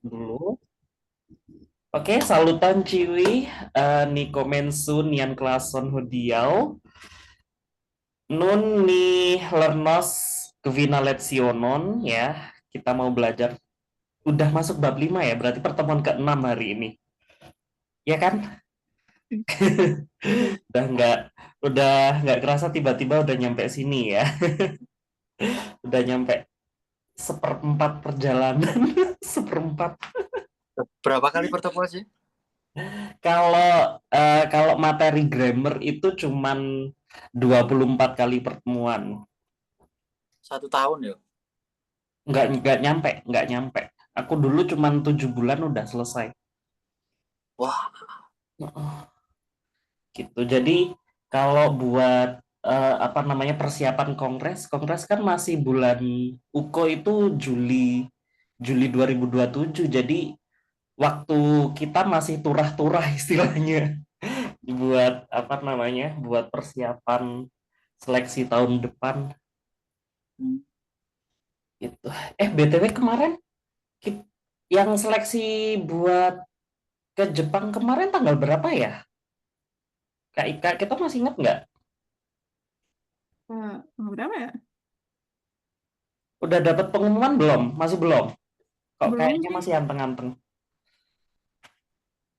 dulu. Oke, salutan Ciwi, Niko Mensu, Nian Klason Hudiau, Nun ni Lernos Kevina Letsionon ya. Kita mau belajar. Udah masuk bab 5 ya, berarti pertemuan ke-6 hari ini. Ya kan? Udah nggak udah nggak kerasa tiba-tiba udah nyampe sini ya. Udah nyampe seperempat perjalanan. Seperempat. Berapa kali pertemuan sih? Kalau materi grammar itu cuman 24 kali pertemuan. 1 tahun ya? Nggak nyampe. Aku dulu cuman 7 bulan udah selesai. Wah, Gitu. Jadi kalau buat apa namanya persiapan kongres, kongres kan masih bulan UKO itu Juli Juli 2027. Jadi waktu kita masih turah-turah istilahnya buat apa namanya buat persiapan seleksi tahun depan hmm, gitu. BTW kemarin ki- yang seleksi buat ke Jepang kemarin tanggal berapa ya? Kak Ika, kita masih ingat nggak? Berapa ya? Udah dapat pengumuman belum? Masih belum? Kok Belum kayaknya sih. masih anteng-anteng.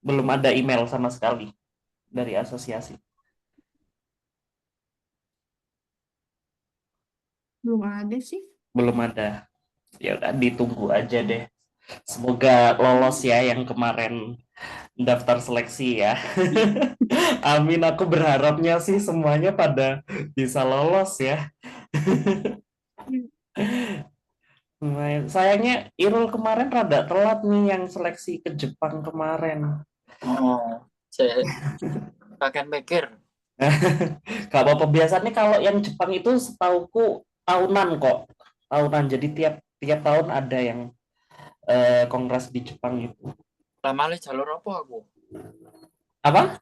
Belum ada email sama sekali dari asosiasi. Belum ada sih. Belum ada. Ya udah ditunggu aja deh. Semoga lolos ya yang kemarin daftar seleksi ya. Amin, aku berharapnya sih semuanya pada bisa lolos ya. Sayangnya Irul kemarin rada telat nih yang seleksi ke Jepang kemarin. oh, saya akan mikir. Gak apa-apa, biasanya kalau yang Jepang itu setauku tahunan kok. Tahunan, jadi tiap tiap tahun ada yang kongres di Jepang itu. Lama jalur apa aku? Apa?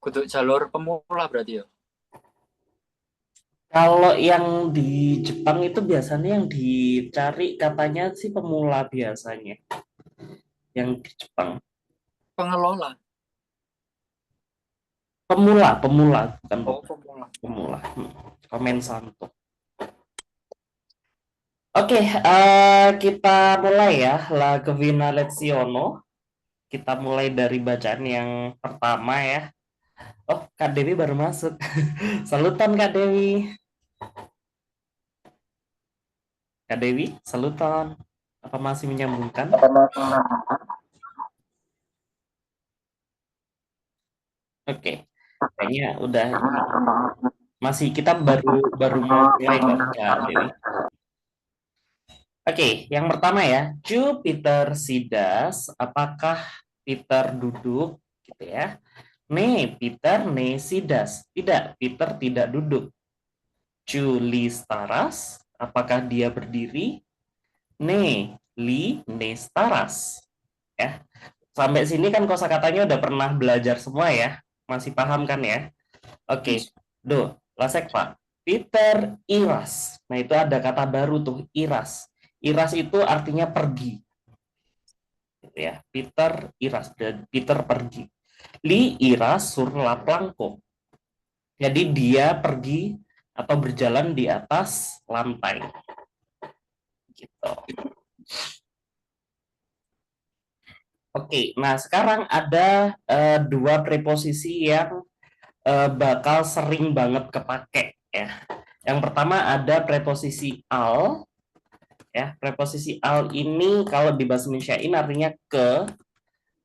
Kudu jalur pemula berarti ya? Kalau yang di Jepang itu biasanya yang dicari katanya sih pemula biasanya. Yang di Jepang. Pengelola. Pemula, bukan Oh, pemula. pemula. Komen santo. Oke, kita mulai ya. La Gavina Leziono. Kita mulai dari bacaan yang pertama ya. Oh, Kak Dewi baru masuk. Salutan Kak Dewi. Kak Dewi, salutan. Apa masih menyambungkan? Oke, kayaknya udah ini. Masih kita baru baru mau mulai kok Kak Dewi. Oke, yang pertama ya, Peter Sidas, apakah Peter duduk gitu ya? Peter Sidas. Tidak, Peter tidak duduk. Staras, apakah dia berdiri? Staras. Ya, sampai sini kan kosakatanya udah pernah belajar semua ya. Masih paham kan ya? Oke, Yes. lasek Pak. Peter iras. Nah, itu ada kata baru tuh, iras. Iras itu artinya pergi, gitu ya. Peter iras, dan Peter pergi. Li iras sur la planko. Jadi dia pergi atau berjalan di atas lantai, gitu. Oke, nah sekarang ada dua preposisi yang bakal sering banget kepake ya. Yang pertama ada preposisi al ya. Preposisi al ini kalau di bahasa Indonesia ini artinya ke,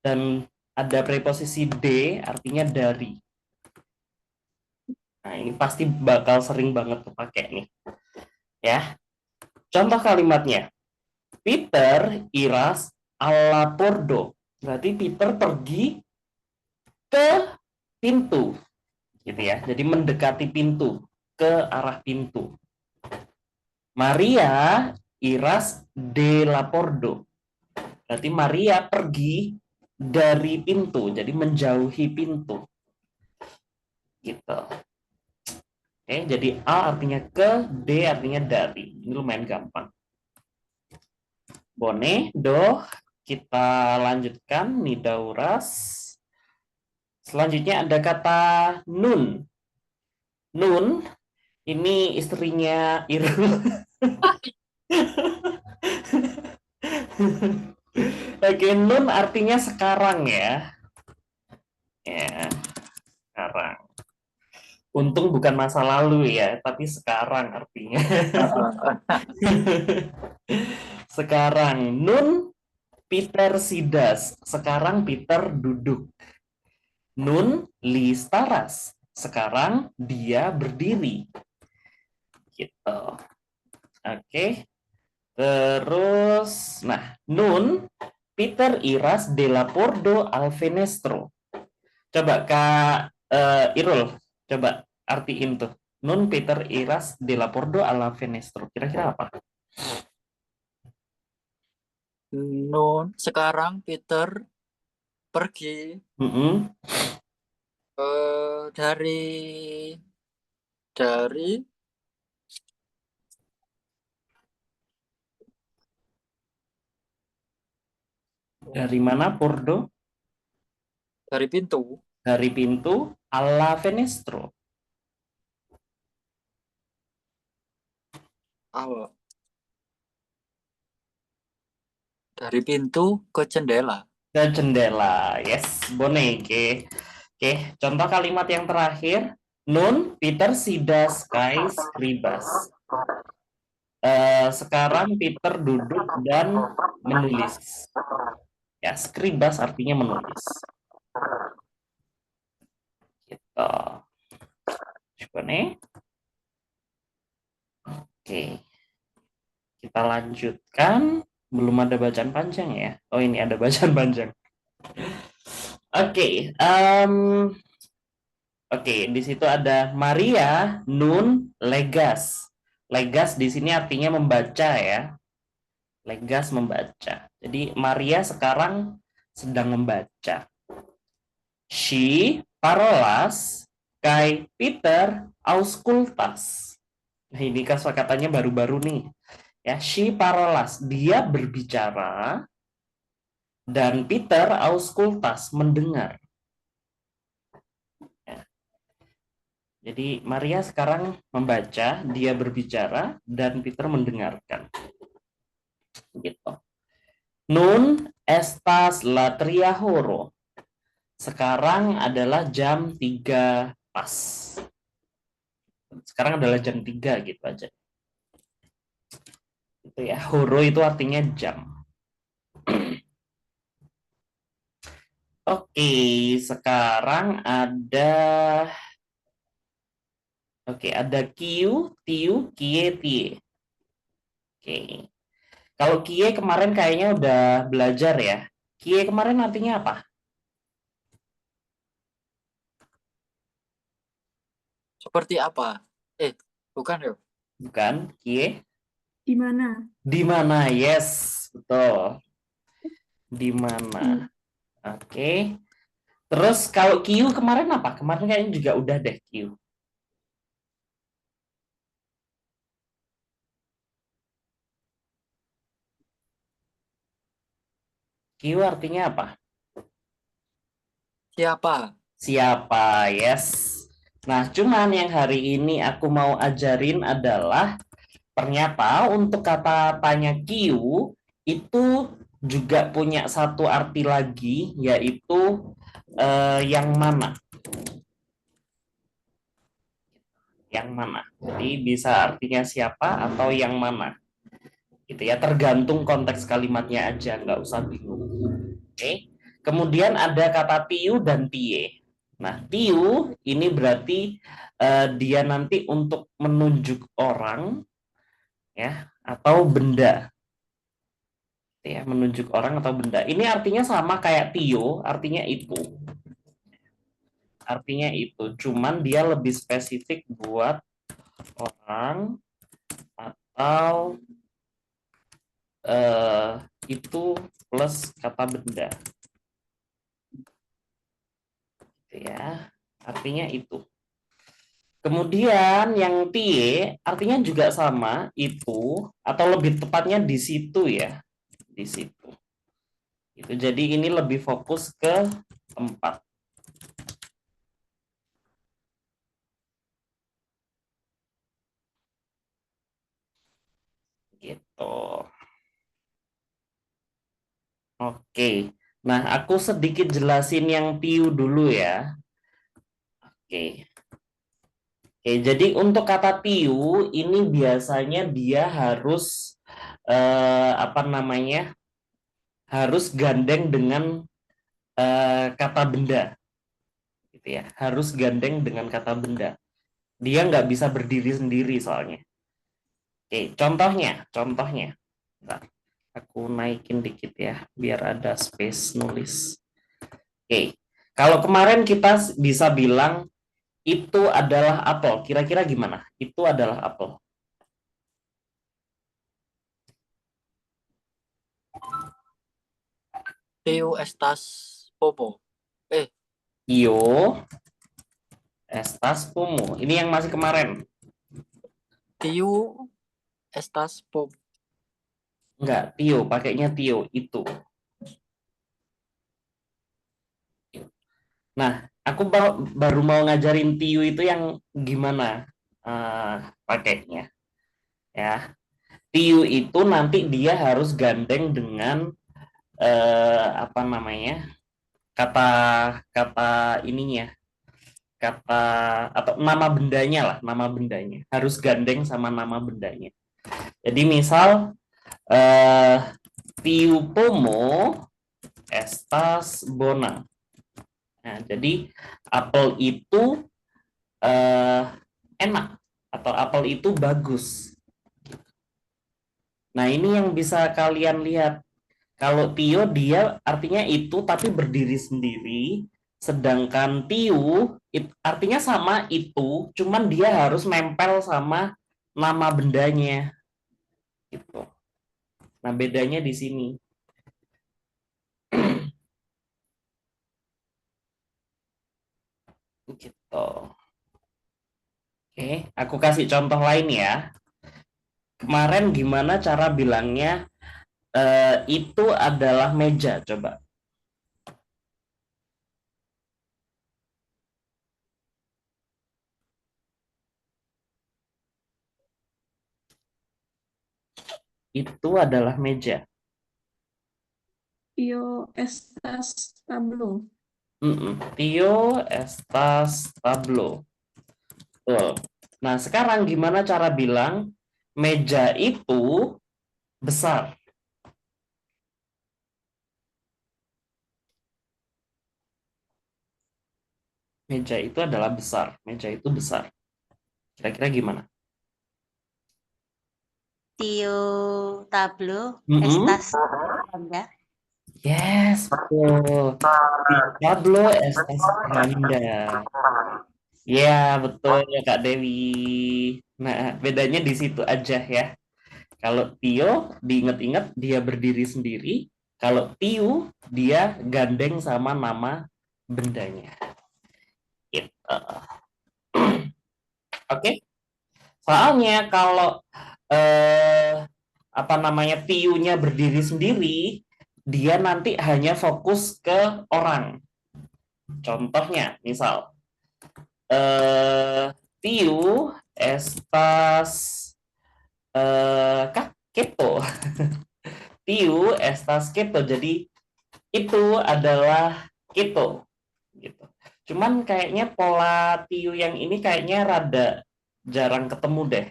dan ada preposisi de artinya dari. Nah, ini pasti bakal sering banget kepake nih ya. Contoh kalimatnya. Peter iras alla pordo. Berarti Peter pergi ke pintu gitu ya. Jadi mendekati pintu, ke arah pintu. Maria iras de la pordo. Berarti Maria pergi dari pintu, jadi menjauhi pintu. Gitu. Oke, jadi A artinya ke, D artinya dari. Ini lumayan gampang. Bone, do, kita lanjutkan Nidauras. Selanjutnya ada kata nun. Nun ini istrinya Irul. Oke, nun artinya sekarang ya. Ya, sekarang. Untung bukan masa lalu ya, tapi sekarang artinya. Sekarang nun Peter sidas. Sekarang Peter duduk. Nun listaras. Sekarang dia berdiri. Gitu. Oke. Terus, nah, nun Peter iras della pordo al fenestro. Coba Kak Irul, coba artiin tuh. Nun Peter iras della pordo al fenestro. Kira-kira apa? Nun, sekarang Peter pergi Mm-mm. dari Dari mana pordo? pintu. Dari pintu alla fenestro. Awal. Dari pintu ke jendela. Ke jendela. Yes, boneke. Oke, contoh kalimat yang terakhir. Nun Peter sidas kai skribas. Sekarang Peter duduk dan menulis. Ya, skribas artinya menulis. Gitu. Coba nih. Oke. Kita lanjutkan. Belum ada bacaan panjang ya. Oh, ini ada bacaan panjang. Oke. Oke, di situ ada Maria nun legas. Legas di sini artinya membaca ya. Legas membaca. Jadi Maria sekarang sedang membaca. She parolas kai Peter auskultas. Nah, ini kosakatanya baru-baru nih. Ya, she parolas, dia berbicara dan Peter auskultas, mendengar. Ya. Jadi Maria sekarang membaca, dia berbicara dan Peter mendengarkan. Gitu. Nun estas la tria horo. Sekarang adalah jam 3 pas. Sekarang adalah jam 3 gitu aja. Itu ya, horo itu artinya jam. Oke, sekarang ada kiu, tiu, kie, tie. Oke. Kalau kie kemarin kayaknya udah belajar ya. Kie kemarin artinya apa? Seperti apa? Bukan ya? Bukan, kie. Di mana? Di mana? Yes, betul. Di mana? Oke. Terus kalau kiu kemarin apa? Kemarin kayaknya juga udah deh kiu. Kiu artinya apa? Siapa? Siapa? Yes. Nah, cuman yang hari ini aku mau ajarin adalah ternyata untuk kata tanya kiu itu juga punya satu arti lagi, yaitu yang mana. Yang mana. Jadi bisa artinya siapa atau yang mana. Gitu ya, tergantung konteks kalimatnya aja, nggak usah bingung. Oke. Kemudian ada kata tiu dan tie. Nah, tiu ini berarti dia nanti untuk menunjuk orang ya atau benda. Ya, menunjuk orang atau benda. Ini artinya sama kayak tio, artinya itu. Artinya itu, cuman dia lebih spesifik buat orang atau itu plus kata benda. Ya, artinya itu. Kemudian yang tie artinya juga sama, itu atau lebih tepatnya di situ ya, di situ. Gitu. Jadi ini lebih fokus ke tempat. Gitu. Oke. Nah, aku sedikit jelasin yang tiu dulu ya. Oke. Oke, jadi untuk kata tiu ini biasanya dia harus apa namanya? Harus gandeng dengan kata benda, gitu ya. Harus gandeng dengan kata benda. Dia nggak bisa berdiri sendiri soalnya. Oke, contohnya. Bentar, aku naikin dikit ya, biar ada space nulis. Oke, kalau kemarin kita bisa bilang itu adalah apel. Kira-kira gimana? Itu adalah apel. Tiu estas pomo. Io estas pomo. Ini yang masih kemarin. Tiu estas pomo. Enggak, Tio, pakainya Tio itu. Nah, aku baru mau ngajarin Tio itu yang gimana pakainya. Ya, Tio itu nanti dia harus gandeng dengan apa namanya? Kata ininya, kata atau nama bendanya lah, nama bendanya harus gandeng sama nama bendanya. Jadi misal tiu pomo estas bona. Nah, jadi apel itu enak atau apel itu bagus. Nah, ini yang bisa kalian lihat. Kalau tio dia artinya itu tapi berdiri sendiri, sedangkan tiu artinya sama itu, cuman dia harus nempel sama nama bendanya. Gitu. Nah, bedanya di sini. Gitu. Oke, aku kasih contoh lain ya. Kemarin gimana cara bilangnya itu adalah meja, coba. Itu adalah meja. Io estas tablo. Tio estas tablo. Betul. Nah, sekarang gimana cara bilang meja itu besar? Meja itu adalah besar. Meja itu besar. Kira-kira gimana? Tio tablo Mm-mm. estas granda. Yes, betul. Tablo estas granda. Ya, betul Kak Dewi. Nah, bedanya di situ aja ya. Kalau Tio, diingat-ingat dia berdiri sendiri. Kalau Tiu, dia gandeng sama nama bendanya. Gitu. Oke. Soalnya kalau apa namanya Tiunya berdiri sendiri, dia nanti hanya fokus ke orang. Contohnya, misal Tiu estas keto. Tiu estas keto. Jadi itu adalah keto gitu. Cuman kayaknya pola tiu yang ini kayaknya rada jarang ketemu deh.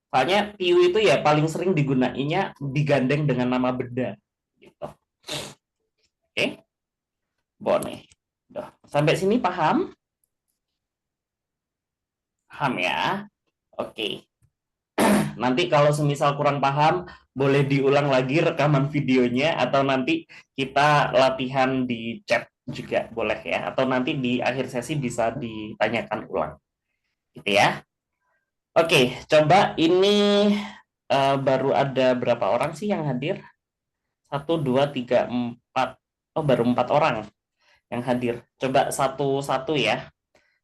Soalnya tiu itu ya paling sering digunainya digandeng dengan nama benda gitu. Oke. Boleh. Udah. Sampai sini paham? Paham ya? Oke. Nanti kalau semisal kurang paham, boleh diulang lagi rekaman videonya atau nanti kita latihan di chat juga boleh ya. Atau nanti di akhir sesi bisa ditanyakan ulang. Gitu ya. Oke, coba ini baru ada berapa orang sih yang hadir? 1, 2, 3, 4. Oh, baru 4 orang yang hadir. Coba satu-satu ya.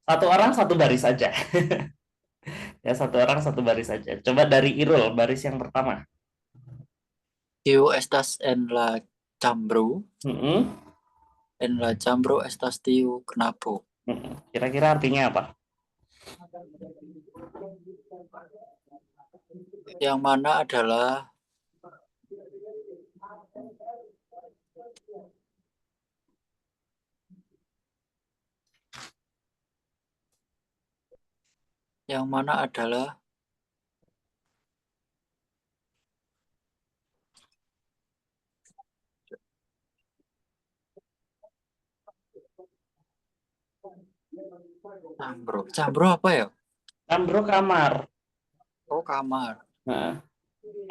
Satu orang satu baris aja. Ya, satu orang satu baris aja. Coba dari Irul, baris yang pertama. Tiu estas en la chambro, Mm-mm. en la chambro estas tiu knabo. Mm-mm. Kira-kira artinya apa? Yang mana adalah yang mana adalah chambro. Chambro apa ya? Chambro kamar. Oh, kamar. Nah,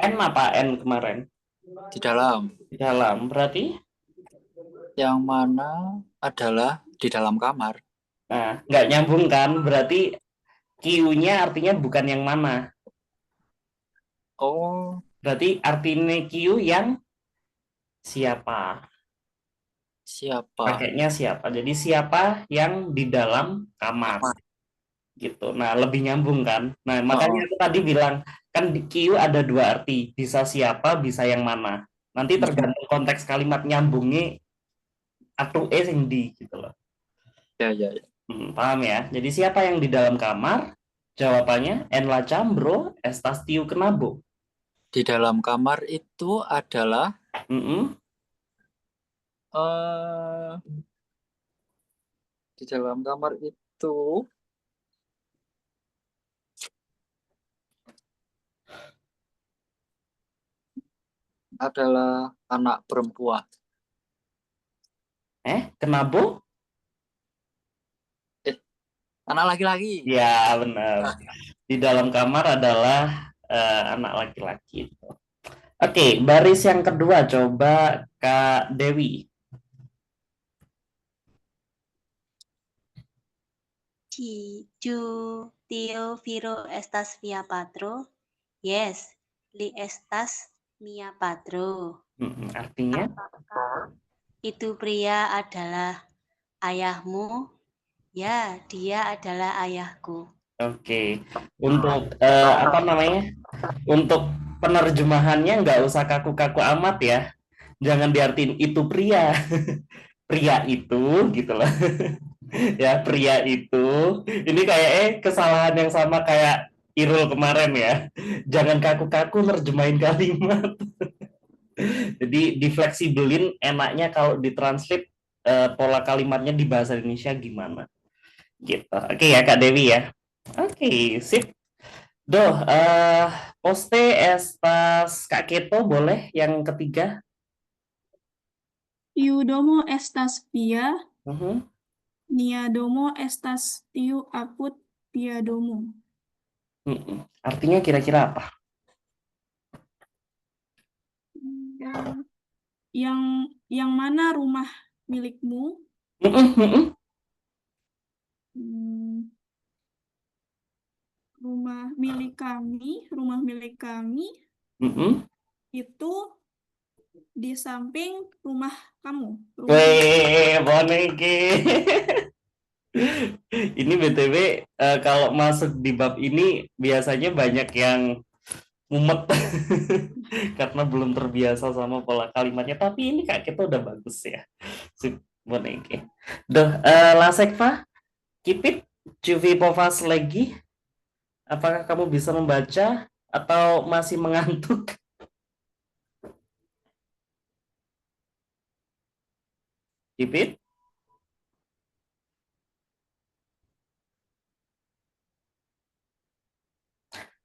N apa N kemarin? Di dalam. Di dalam. Berarti? Yang mana adalah di dalam kamar. Nah, nggak nyambung kan? Berarti Q-nya artinya bukan yang mana. Oh, Berarti artinya Q yang siapa? siapa? Pakainya siapa? Jadi siapa yang di dalam kamar? Gitu. Nah, lebih nyambung kan? Nah, makanya aku tadi bilang kan di Q ada dua arti, bisa siapa, bisa yang mana. Nanti tergantung konteks kalimat nyambungnya atau sing di gitu loh. Ya, ya, ya. Paham ya? Jadi siapa yang di dalam kamar? Jawabannya en la chambro estas tiu knabo. Di dalam kamar itu adalah Mm-mm. di dalam kamar itu adalah anak perempuan. Knabo? Anak laki-laki. Ya, benar. Di dalam kamar adalah anak laki-laki. Oke, baris yang kedua coba Kak Dewi. Ju tio viro estas via patro. Yes, li estas mia patro. Artinya? Itu pria adalah ayahmu. Ya, dia adalah ayahku. Oke, untuk apa namanya? Untuk penerjemahannya nggak usah kaku-kaku amat ya. Jangan diartiin itu pria. Pria itu gitu loh. Ya, pria itu. Ini kayak kesalahan yang sama kayak Irul kemarin ya. Jangan kaku-kaku nerjemahin kalimat. Jadi difleksibelin enaknya kalau ditranslate pola kalimatnya di bahasa Indonesia gimana. Gitu. Oke ya Kak Dewi ya. Oke, sip. Doh, poste estas Kak Keto boleh yang ketiga? Tiu domo estas via, Mhm. nia domo estas tiu apud via domo. Artinya kira-kira apa? Yang mana rumah milikmu? Rumah milik kami itu di samping rumah kamu. Weh, boneke. Ini BTW kalau masuk di bab ini biasanya banyak yang mumet karena belum terbiasa sama pola kalimatnya. Tapi ini Kak kita udah bagus ya. Sip, boneke. Duh, Lasekva, Kipit, Juvi Povas lagi. Apakah kamu bisa membaca atau masih mengantuk? Kipit?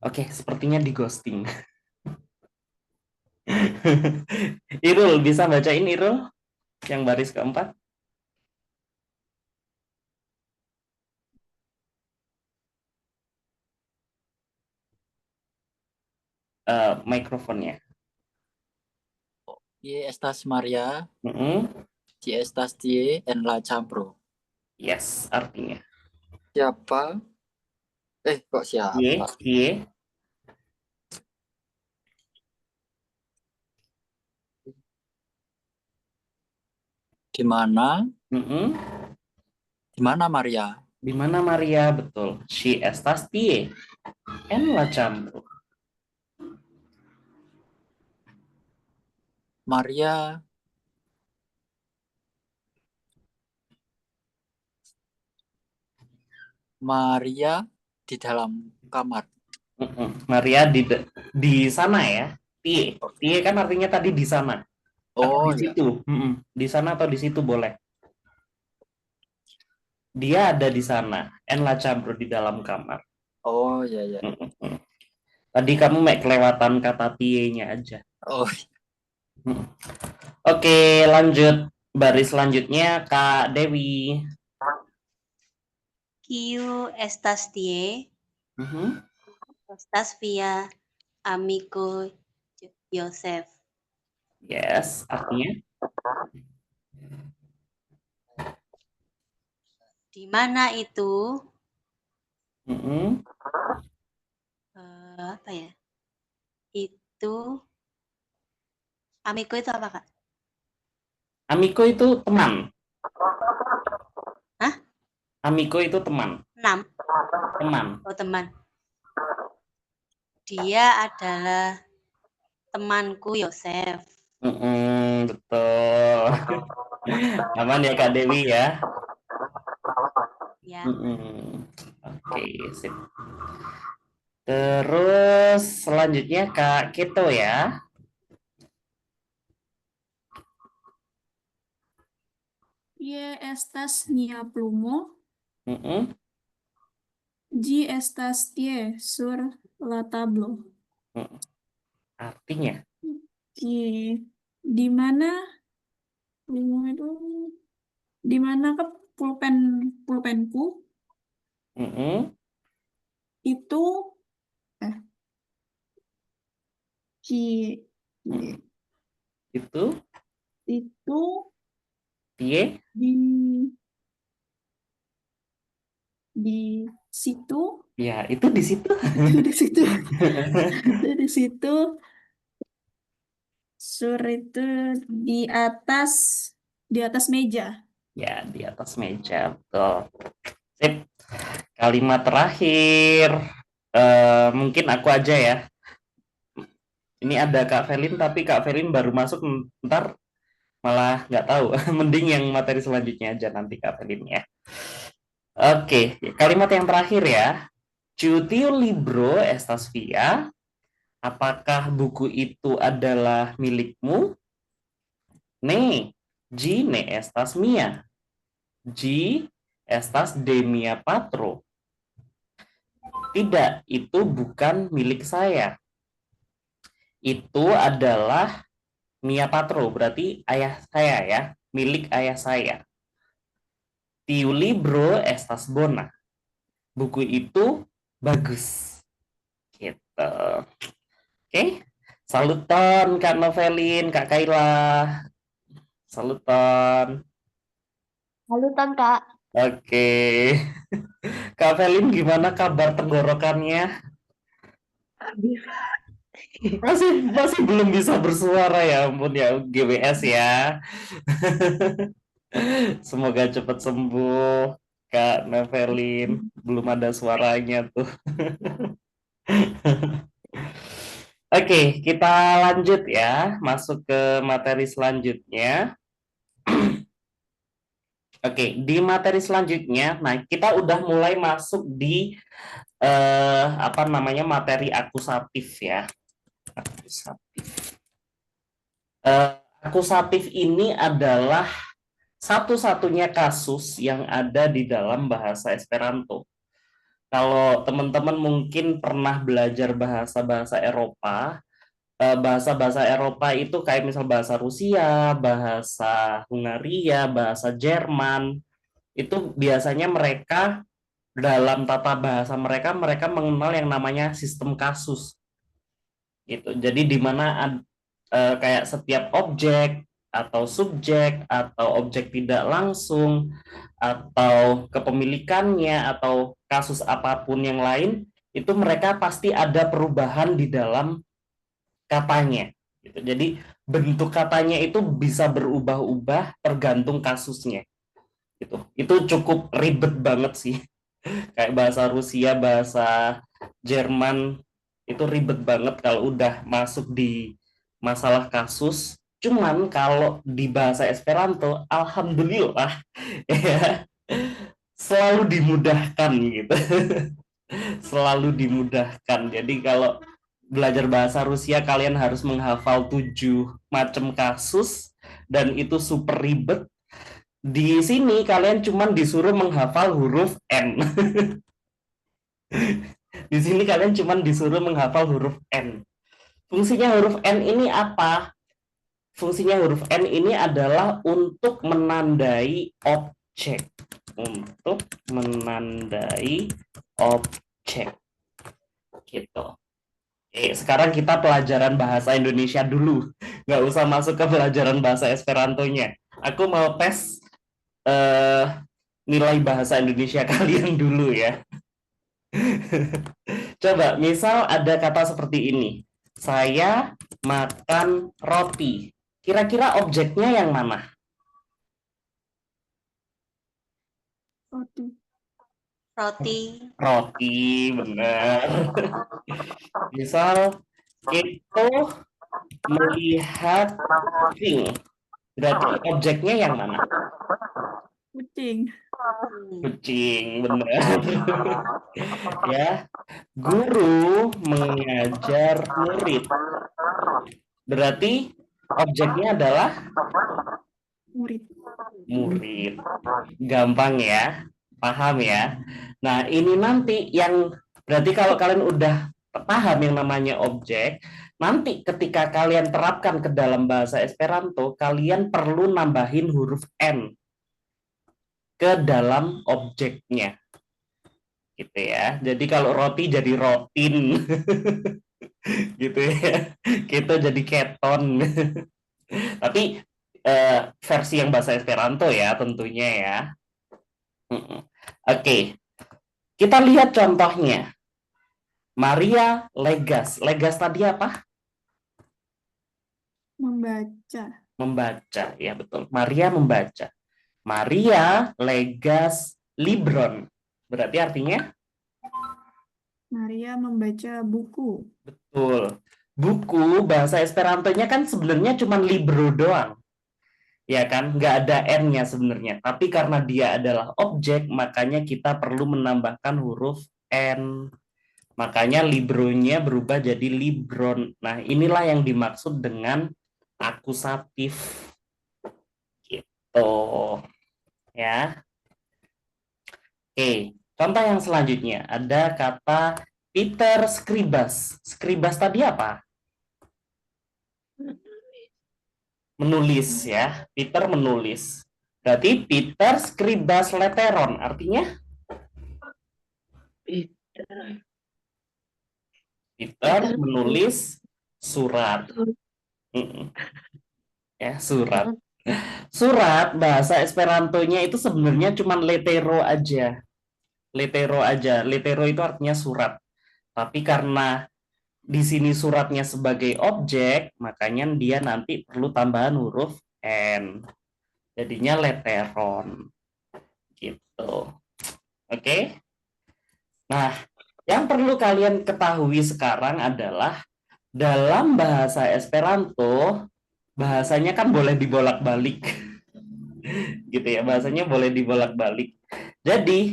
Oke, sepertinya di ghosting. Irul, bisa bacain Irul? Yang baris keempat? Mikrofonnya. Ye estas Maria, Mm-mm. ci estas tie en la chambro. Yes, artinya. Siapa? Kok siapa? Ye. Di mana? Mm-mm. Di mana Maria? Di mana Maria? Betul. She estas tie. En la chambro. Maria Maria di dalam kamar. Maria di sana ya. Tie. Tie kan artinya tadi di sana. Atau Oh di ya. situ. Di sana atau di situ boleh. Dia ada di sana. En la chambre di dalam kamar. Oh ya ya. Tadi kamu kelewatan kata tie-nya aja. Oh Oke, lanjut. Baris selanjutnya Kak Dewi. Kiu estas tie, estas via amigo Yosef. Yes, artinya Di mana itu? Apa ya? Itu amigo itu apa, Kak? Amigo itu teman. Hah? Amigo itu teman. 6. Teman. Oh, teman. Dia adalah temanku Yosef. Betul. Aman ya Kak Dewi ya? Ya. Oke, sip. Terus selanjutnya Kak Keto ya. Ie estas nia plumo, ĝi estas tie sur la tablo. Artinya? Di mana plumo itu? Di mana ke pulpenku? Itu Itu tie di situ. Ya, itu di situ. Di situ. Di situ. Sur itu di atas meja. Ya, di atas meja, betul. Sip. Kalimat terakhir. Mungkin aku aja ya. Ini ada Kak Felin, tapi Kak Felin baru masuk, ntar malah nggak tahu. Mending yang materi selanjutnya aja nanti Kak Felin ya. Oke, kalimat yang terakhir ya. Ciutio libro estas via. Apakah buku itu adalah milikmu? Ne, G ne estas mia. G estas de mia patro. Tidak, itu bukan milik saya. Itu adalah mia patro, berarti ayah saya ya, milik ayah saya. Tiu libro estas bona. Buku itu bagus. Gitu. Oke. Saluton Kak Novelin, Kak Kaila. Saluton. Salutan, Kak. Oke. Kak Felin gimana kabar tenggorokannya? Masih belum bisa bersuara ya, ampun ya, GWS ya. Semoga cepat sembuh Kak Novelin, belum ada suaranya tuh. Oke, kita lanjut ya, masuk ke materi selanjutnya. Oke, di materi selanjutnya, nah kita udah mulai masuk di materi akusatif ya. Akusatif ini adalah satu-satunya kasus yang ada di dalam bahasa Esperanto. Kalau teman-teman mungkin pernah belajar bahasa-bahasa Eropa, bahasa-bahasa Eropa itu kayak misal bahasa Rusia, bahasa Hungaria, bahasa Jerman, itu biasanya mereka dalam tata bahasa mereka mengenal yang namanya sistem kasus. Gitu. Jadi di mana kayak setiap objek atau subjek atau objek tidak langsung atau kepemilikannya atau kasus apapun yang lain itu mereka pasti ada perubahan di dalam katanya gitu. Jadi bentuk katanya itu bisa berubah-ubah tergantung kasusnya gitu. Itu cukup ribet banget sih. Kayak bahasa Rusia, bahasa Jerman itu ribet banget kalau udah masuk di masalah kasus. Cuman kalau di bahasa Esperanto, alhamdulillah ya, selalu dimudahkan gitu. Selalu dimudahkan. Jadi kalau belajar bahasa Rusia kalian harus menghafal 7 macam kasus dan itu super ribet. Di sini kalian cuma disuruh menghafal huruf N. Di sini kalian cuma disuruh menghafal huruf N. Fungsinya huruf N ini apa? Fungsinya huruf N ini adalah untuk menandai objek. Untuk menandai objek. Gitu. Oke, sekarang kita pelajaran bahasa Indonesia dulu. Nggak usah masuk ke pelajaran bahasa Esperantonya. Aku mau tes nilai bahasa Indonesia kalian dulu ya. Coba, misal ada kata seperti ini. Saya makan roti. Kira-kira objeknya yang mana? Roti. Roti. Roti, benar. Misal, itu melihat kucing. Berarti objeknya yang mana? Kucing. Kucing, benar. Ya, guru mengajar murid. Berarti objeknya adalah Murid. murid. Gampang ya, paham ya. Nah, ini nanti yang berarti kalau kalian udah paham yang namanya objek, nanti ketika kalian terapkan ke dalam bahasa Esperanto, kalian perlu nambahin huruf N ke dalam objeknya. Gitu ya. Jadi kalau roti jadi rotin. Gitu ya. Kita jadi keton. Tapi versi yang bahasa Esperanto ya tentunya ya. Oke. Kita lihat contohnya. Maria Legas. Legas tadi apa? Membaca. Membaca, ya betul. Maria membaca. Maria Legas Libron. Berarti artinya? Maria membaca buku. Betul. Buku bahasa Esperantonya kan sebenarnya cuma libro doang. Ya kan? Nggak ada N-nya sebenarnya. Tapi karena dia adalah objek, makanya kita perlu menambahkan huruf N. Makanya libronya berubah jadi libron. Nah, inilah yang dimaksud dengan akusatif. Gitu. Ya. Oke, contoh yang selanjutnya ada kata Peter Scribas. Scribas tadi apa? Menulis ya. Peter menulis. Berarti Peter Scribas Letteron artinya Peter menulis surat. Ya, surat. Surat bahasa Esperantonya itu sebenarnya cuma letero aja. Letero aja. Letero itu artinya surat. Tapi karena di sini suratnya sebagai objek, makanya dia nanti perlu tambahan huruf N. Jadinya letteron. Gitu. Oke? Nah, yang perlu kalian ketahui sekarang adalah dalam bahasa Esperanto, bahasanya kan boleh dibolak-balik. Gitu ya, bahasanya boleh dibolak-balik. Jadi,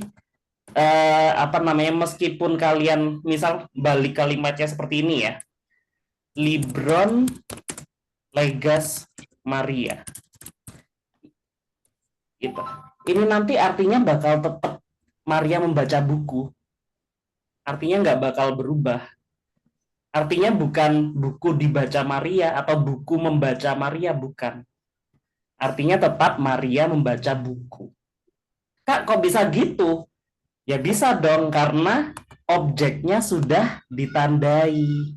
meskipun kalian misal balik kalimatnya seperti ini ya, Libron Legas Maria gitu, ini nanti artinya bakal tetap Maria membaca buku, artinya nggak bakal berubah, artinya bukan buku dibaca Maria atau buku membaca Maria, bukan, artinya tetap Maria membaca buku. Kak, kok bisa gitu? Ya bisa dong, karena objeknya sudah ditandai.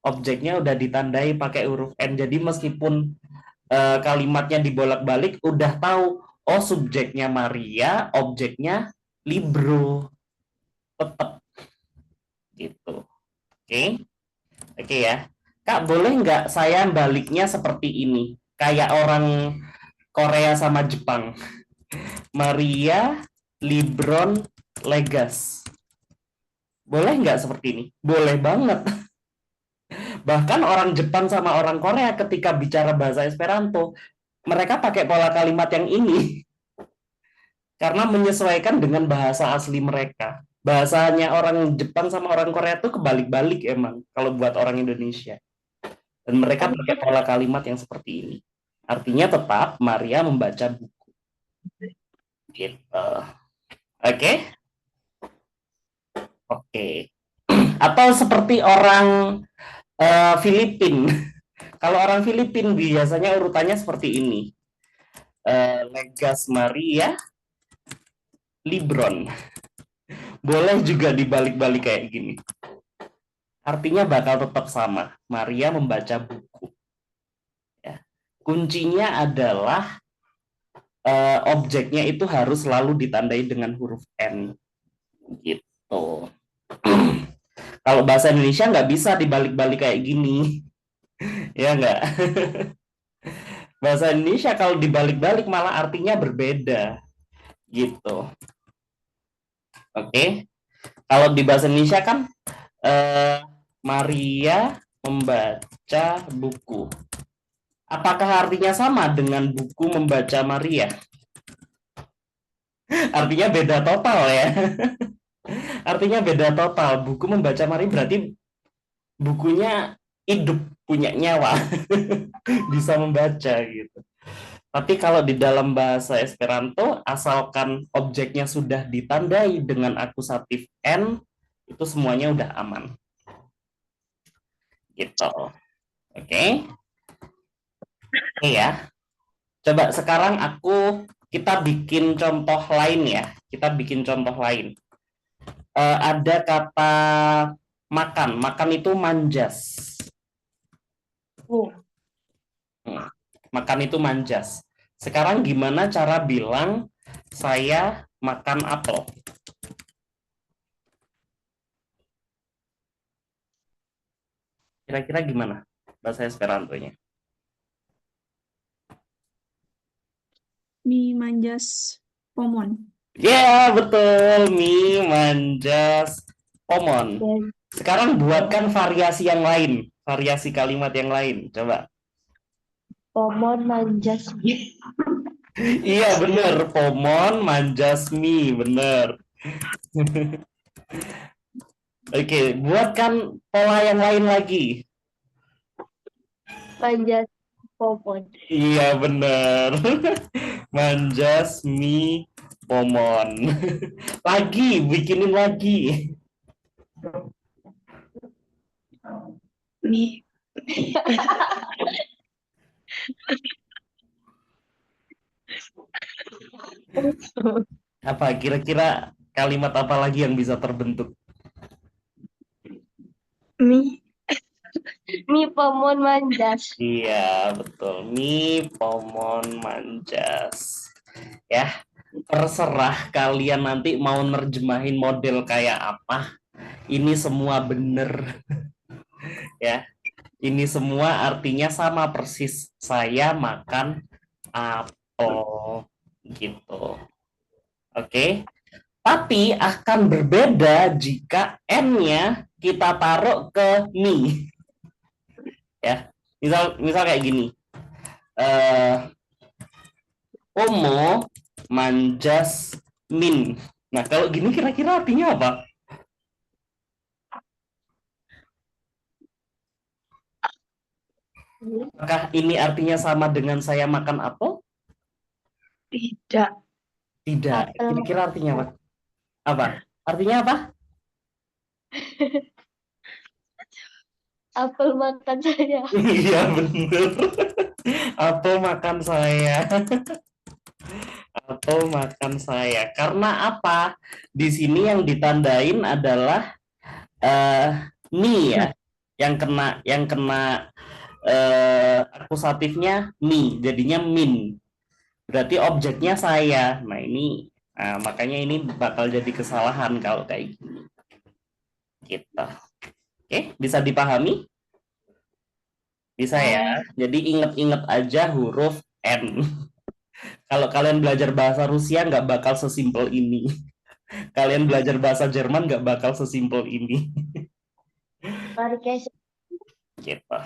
Objeknya udah ditandai pakai huruf N. Jadi meskipun kalimatnya dibolak-balik, udah tahu, oh subjeknya Maria, objeknya libro. Tetap. Gitu. Oke? Oke ya. Kak, boleh nggak saya baliknya seperti ini? Kayak orang Korea sama Jepang. Maria Libron Legas. Boleh nggak seperti ini? Boleh banget. Bahkan orang Jepang sama orang Korea ketika bicara bahasa Esperanto, mereka pakai pola kalimat yang ini. Karena menyesuaikan dengan bahasa asli mereka. Bahasanya orang Jepang sama orang Korea tuh kebalik-balik emang kalau buat orang Indonesia. Dan mereka pakai pola kalimat yang seperti ini. Artinya tetap Maria membaca buku. Gitu. Oke? Oke. Atau seperti orang Filipin. Kalau orang Filipin biasanya urutannya seperti ini. Legas Maria, Libron. Boleh juga dibalik-balik kayak gini. Artinya bakal tetap sama. Maria membaca buku. Ya. Kuncinya adalah objeknya itu harus selalu ditandai dengan huruf N. Gitu. Kalau bahasa Indonesia nggak bisa dibalik-balik kayak gini. Ya nggak? Bahasa Indonesia kalau dibalik-balik malah artinya berbeda. Gitu. Oke. Kalau di bahasa Indonesia kan Maria membaca buku. Apakah artinya sama dengan buku membaca Maria? Artinya beda total ya. Artinya beda total. Buku membaca Maria berarti bukunya hidup, punya nyawa. Bisa membaca gitu. Tapi kalau di dalam bahasa Esperanto, asalkan objeknya sudah ditandai dengan akusatif N, itu semuanya udah aman. Gitu. Oke. Oke ya. Coba sekarang kita bikin contoh lain ya. Kita bikin contoh lain. Ada kata makan. Makan itu manjas. Makan itu manjas. Sekarang gimana cara bilang saya makan apel? Kira-kira gimana bahasa Esperanto-nya? Mi manjas pomon. Ya, betul. Mi manjas pomon. Sekarang buatkan variasi yang lain. Variasi kalimat yang lain. Coba. Pomon manjas mi. Iya, bener. Pomon manjas mi. Bener. Oke, buatkan pola yang lain lagi. Manjas pomon. Iya, bener. Manjas mi pomon. Lagi, bikinin lagi. Mi. Apa kira-kira kalimat apa lagi yang bisa terbentuk? Mi. Mi pomon manjas. Iya, betul. Mi pomon manjas. Ya, terserah kalian nanti mau nerjemahin model kayak apa. Ini semua bener. Ya, ini semua artinya sama persis. Saya makan apel. Gitu. Oke. Tapi akan berbeda jika N-nya kita taruh ke mi. Ya, misal kayak gini. Omo manjas min. Nah, kalau gini kira-kira artinya apa? Apakah ini artinya sama dengan saya makan apel? Tidak. Tidak. Kira-kira artinya apa? Apa? Artinya apa? Apel makan saya. Iya, benar. Apel makan saya. Apel makan saya. Karena apa? Di sini yang ditandain adalah mi ya. Yang kena akusatifnya mi, jadinya min. Berarti objeknya saya. Nah, makanya ini bakal jadi kesalahan kalau kayak gini. Gitu. Oke, bisa dipahami? Bisa ya. Jadi inget-inget aja huruf N. Kalau kalian belajar bahasa Rusia nggak bakal sesimpel ini. Kalian belajar bahasa Jerman nggak bakal sesimpel ini. Gitu.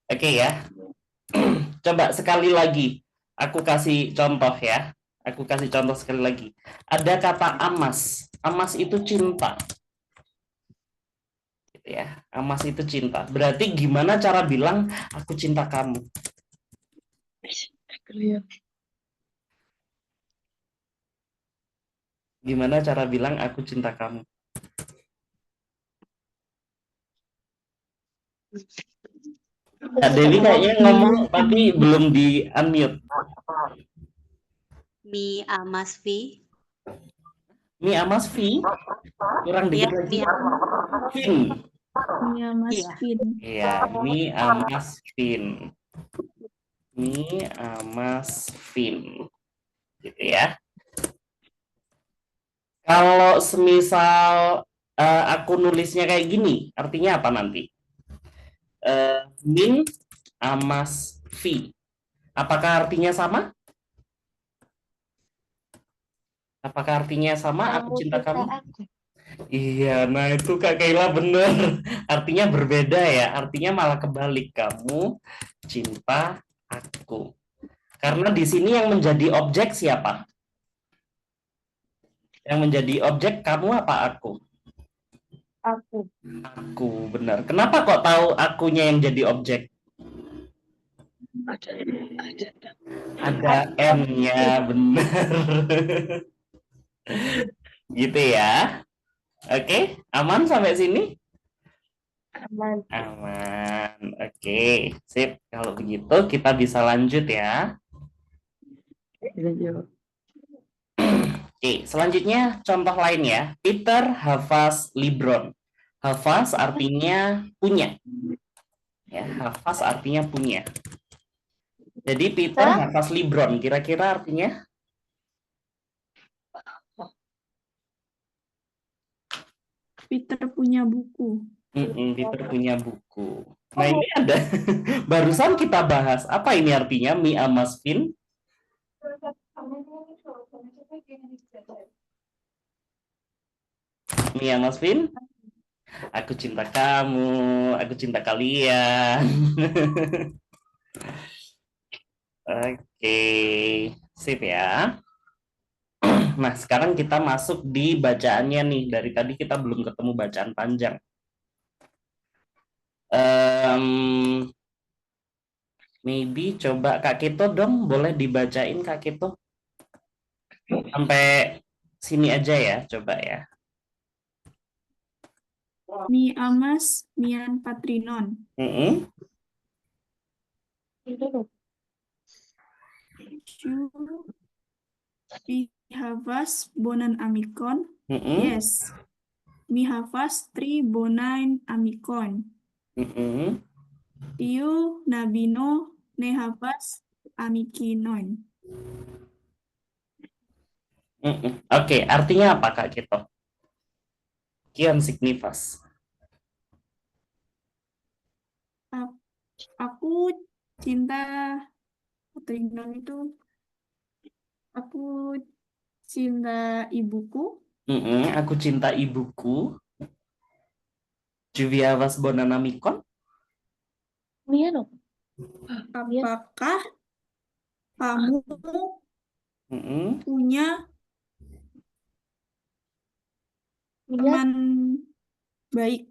Oke ya. Coba sekali lagi. Aku kasih contoh ya. Aku kasih contoh sekali lagi. Ada kata amas. Amas itu cinta. Gitu ya. Amas itu cinta. Berarti gimana cara bilang aku cinta kamu? Gimana cara bilang aku cinta kamu? Kak Dewi kayaknya ngomong tapi belum di unmute. Mi amas vi. Mi amas Vi. Kurang Iya, dikit lagi. mi Vin. Iya, Mas Iya. Vin. Iya, mi amas Vin. Mi amas Vin. Gitu ya. Kalau semisal aku nulisnya kayak gini, artinya apa nanti? Min amas Vi. Apakah artinya sama? Apakah artinya sama? Aku Kamu cinta cinta kamu. aku. Iya, nah itu Kak Kayla bener. Artinya berbeda ya. Artinya malah kebalik. Kamu cinta aku. Karena di sini yang menjadi objek siapa? Yang menjadi objek kamu apa aku? Aku. Aku, benar. Kenapa kok tahu akunya yang jadi objek? Ada M-nya, benar. Gitu ya. Oke, aman sampai sini? Aman. Aman. Oke, sip. Kalau begitu kita bisa lanjut ya. Oke, selanjutnya contoh lain ya. Peter hafaz libron. Hafaz artinya punya. Ya, hafaz artinya punya. Jadi Peter hafaz libron. Kira-kira artinya? Peter punya buku. Peter punya buku. Nah ini ada. Barusan kita bahas. Apa ini artinya? Mi amas Vin. Mi amas Vin. Aku cinta kamu. Aku cinta kalian. Oke. Sip ya. Nah, sekarang kita masuk di bacaannya nih. Dari tadi kita belum ketemu bacaan panjang. Maybe coba Kak Kito dong, boleh dibacain Kak Kito? Sampai sini aja ya, coba ya. Mi amas mian patrinon. Chu mi havas bonan amikon. Yes. Mi havas tri bonain amikon. Tiu nabino ne havas amikinon. Oke, artinya apa Kak Kito? Kian signifas. Aku cinta patrinon itu. Aku cinta ibuku. Aku cinta ibuku. Juviavas bonanamikon. Apakah kamu punya teman baik?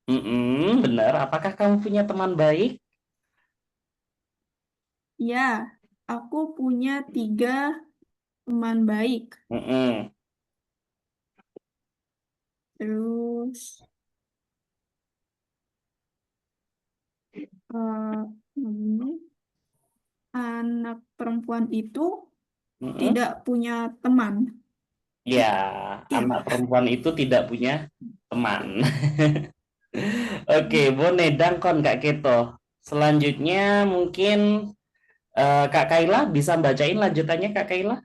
Benar. Apakah kamu punya teman baik? Ya, aku punya 3 teman baik. Terus anak perempuan itu tidak punya teman. Ya, anak perempuan itu tidak punya teman. Oke, Bone Dangkon Kak Keto. Selanjutnya mungkin Kak Kayla bisa bacain lanjutannya Kak Kayla?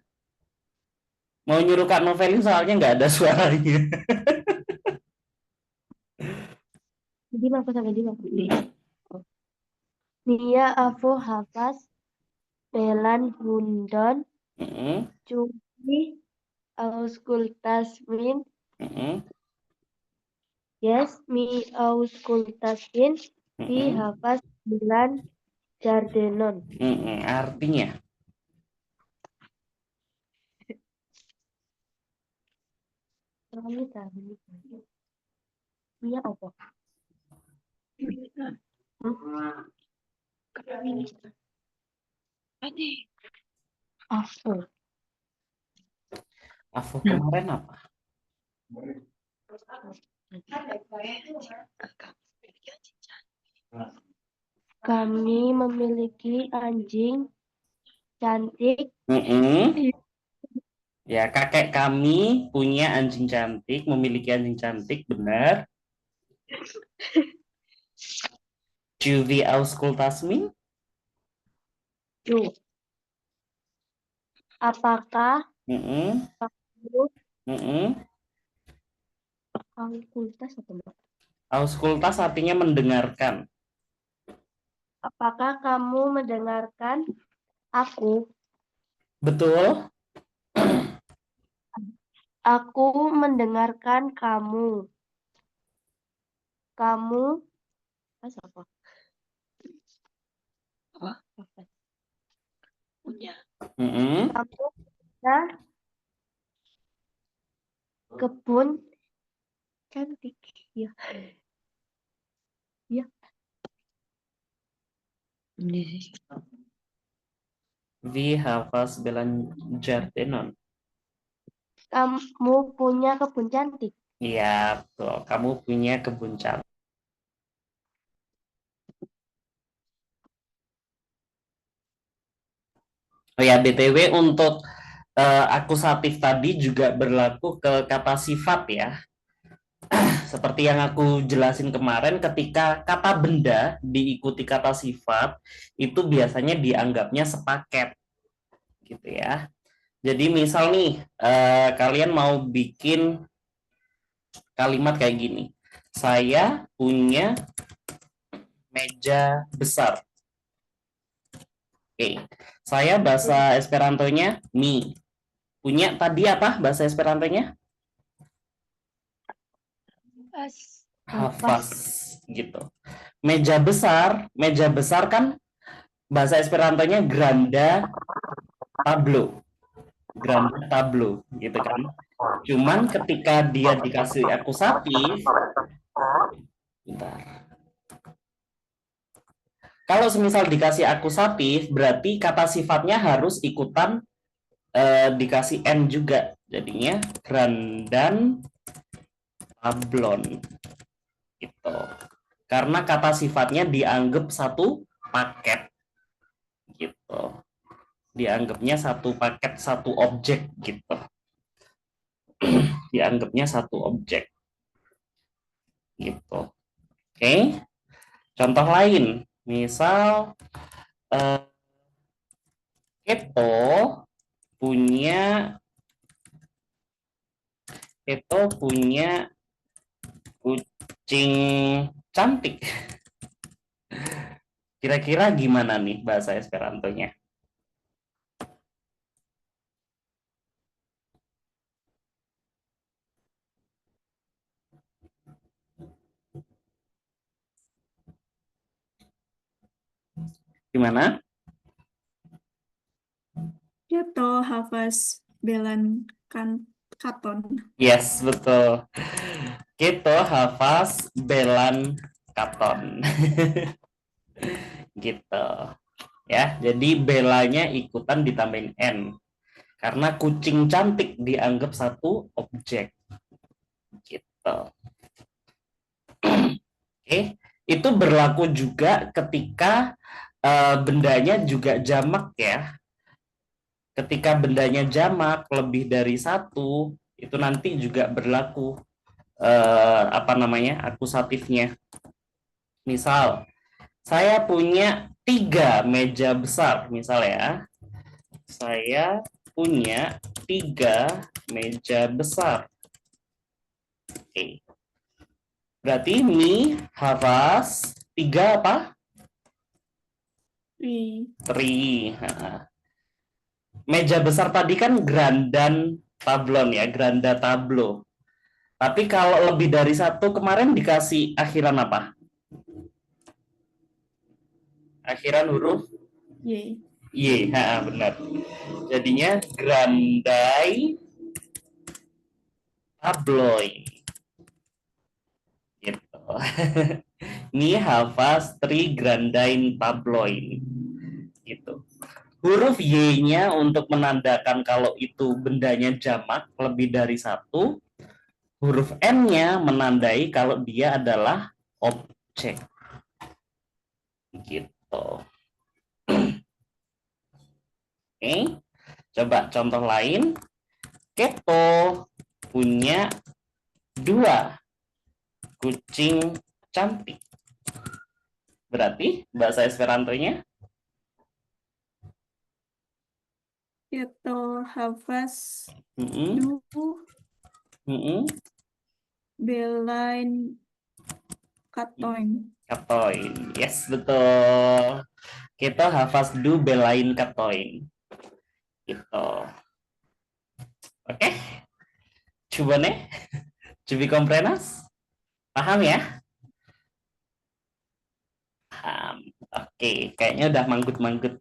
Mau nyuruh Kak Novelin soalnya nggak ada suaranya. Mia aku hafaz pelan bundon cumi auskultas min. Yes, mi auskultas min di hafaz pelan jardenon. Artinya? Kami kami. Iya apa? Aku. Afu kemarin apa? Kami memiliki anjing cantik. Mm-mm. Ya, kakek kami punya anjing cantik, memiliki anjing cantik, benar. Du wie auskultas min? Cu. Apakah Mm-mm. kamu Mm-mm. fakultas atau enggak? Auskultas artinya mendengarkan. Apakah kamu mendengarkan aku? Betul? Aku mendengarkan kamu. Kamu apa? Mm-mm. Kamu punya kebun cantik. Ya. Ya. Vi havas belan jardenon. Kamu punya kebun cantik. Iya, betul. Kamu punya kebun cantik. Oh ya, BTW untuk akusatif tadi juga berlaku ke kata sifat ya. Seperti yang aku jelasin kemarin, ketika kata benda diikuti kata sifat, itu biasanya dianggapnya sepaket, gitu ya. Jadi misal nih, kalian mau bikin kalimat kayak gini. Saya punya meja besar. Oke, saya bahasa Esperantonya mi. Punya tadi apa bahasa Esperantonya? Hafaz, gitu. Meja besar kan bahasa Esperantonya granda tablo, gitu kan. Cuman ketika dia dikasih akusatif, bentar. Kalau semisal dikasih akusatif, berarti kata sifatnya harus ikutan dikasih n juga. Jadinya grandan tablon, gitu. Karena kata sifatnya dianggap satu paket, gitu. Dianggapnya satu paket, satu objek, gitu. Dianggapnya satu objek, gitu. Oke. Contoh lain, misal Keto punya kucing cantik. Kira-kira gimana nih bahasa Esperantonya? Gimana? Keto havas belan katon. Yes, betul. Keto havas belan katon. Gitu. Ya, jadi belanya ikutan ditambahin n. Karena kucing cantik dianggap satu objek. Gitu. Oke, itu berlaku juga ketika bendanya juga jamak ya. Ketika bendanya jamak lebih dari satu, itu nanti juga berlaku akusatifnya. Misal, saya punya 3 meja besar, misal ya. Saya punya 3 meja besar. Oke. Berarti mi havas 3 apa? Tri. Meja besar tadi kan grandan tablon ya, granda tablo. Tapi kalau lebih dari satu kemarin dikasih akhiran apa? Akhiran huruf Y. Y, benar. Jadinya grandai tabloid. Gitu. Ini hafaz trigrandain tabloid. Gitu. Huruf Y-nya untuk menandakan kalau itu bendanya jamak lebih dari satu. Huruf N-nya menandai kalau dia adalah objek. Gitu. Oke. Coba contoh lain. Keto punya 2 kucing cantik. Berarti bahasa Esperanto-nya Keto havas mm-mm, du mm-mm, belain katoin. katoin. Yes, betul. Kita hafaz du belain katoin. Gitu. Oke. Coba nih. Coba komprenas. Paham ya? Paham. Oke, kayaknya udah manggut-manggut.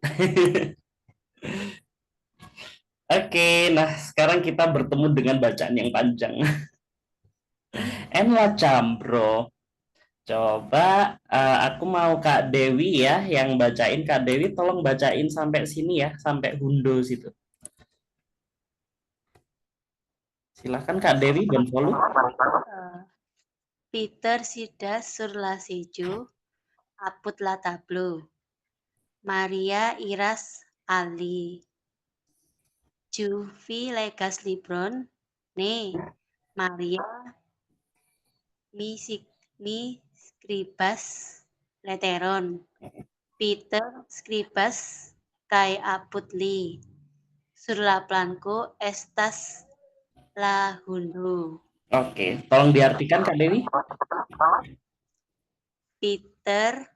Oke, nah sekarang kita bertemu dengan bacaan yang panjang. En la Chambro. Coba aku mau Kak Dewi ya yang bacain. Kak Dewi tolong bacain sampai sini ya, sampai hundo situ. Silahkan Kak Dewi dan follow. Peter sidas sur la siju, apud la tablo. Maria iras ali. Juvi legas libron, ne. Maria mi scribas leteron. Peter scribas kai apud li. Sur la planko estas la hundo. Oke, tolong diartikan Kak Dewi. Peter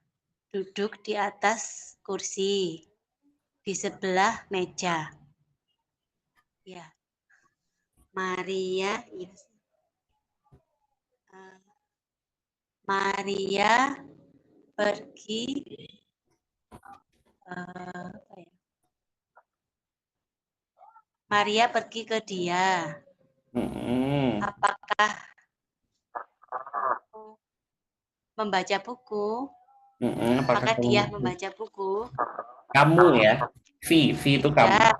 duduk di atas kursi di sebelah meja. Ya. Maria pergi Maria pergi ke dia. Apakah membaca buku? Apakah dia membaca buku? Kamu ya. V itu kamu. Tidak.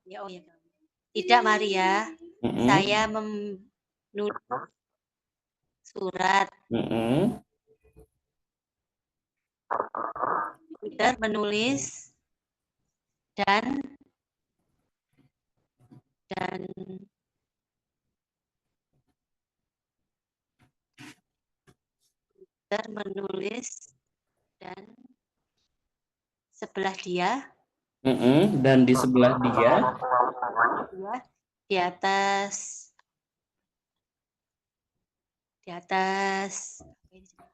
Ya, oh ya. Tidak, Maria. Saya menulis surat. Peter menulis dan Peter menulis dan sebelah dia. Dan di sebelah dia di atas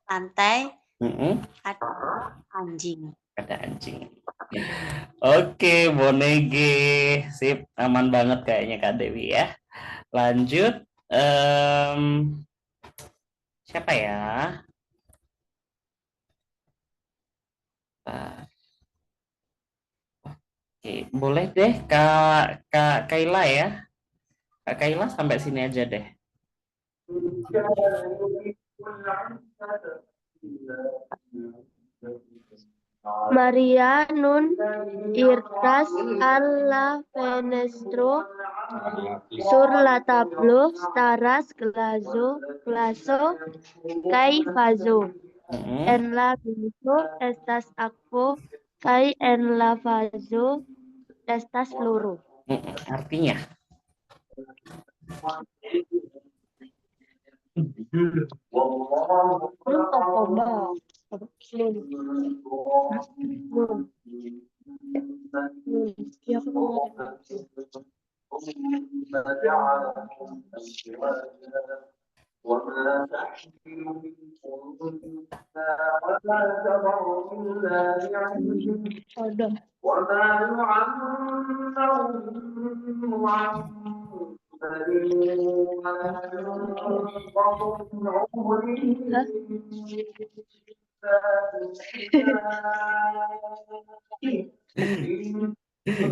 lantai ada anjing. Ada anjing. Oke, Bonege. Sip, aman banget kayaknya Kak Dewi ya. Lanjut. Siapa ya? Oke, boleh deh Kak Kaila ya. Kak Kaila sampai sini aja deh. Maria nun iras alla fenestro sur la tablo staras glaso kai fazo. En la glaso estas akvo kai en la fazo estas floro. Artinya?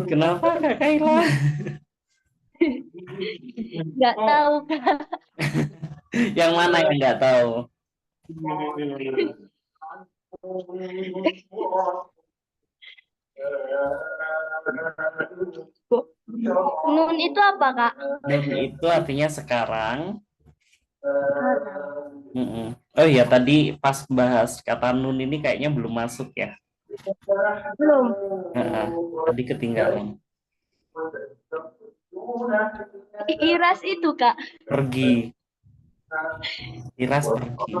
Kenapa Kak Kaila? Nggak tahu, Kak. Yang mana yang nggak tahu? Nun itu apa, Kak? Nun itu artinya sekarang. Oh iya, tadi pas bahas kata nun ini kayaknya belum masuk ya. Belum. Tadi ketinggalan. Iras itu, Kak. Pergi. Iras pergi.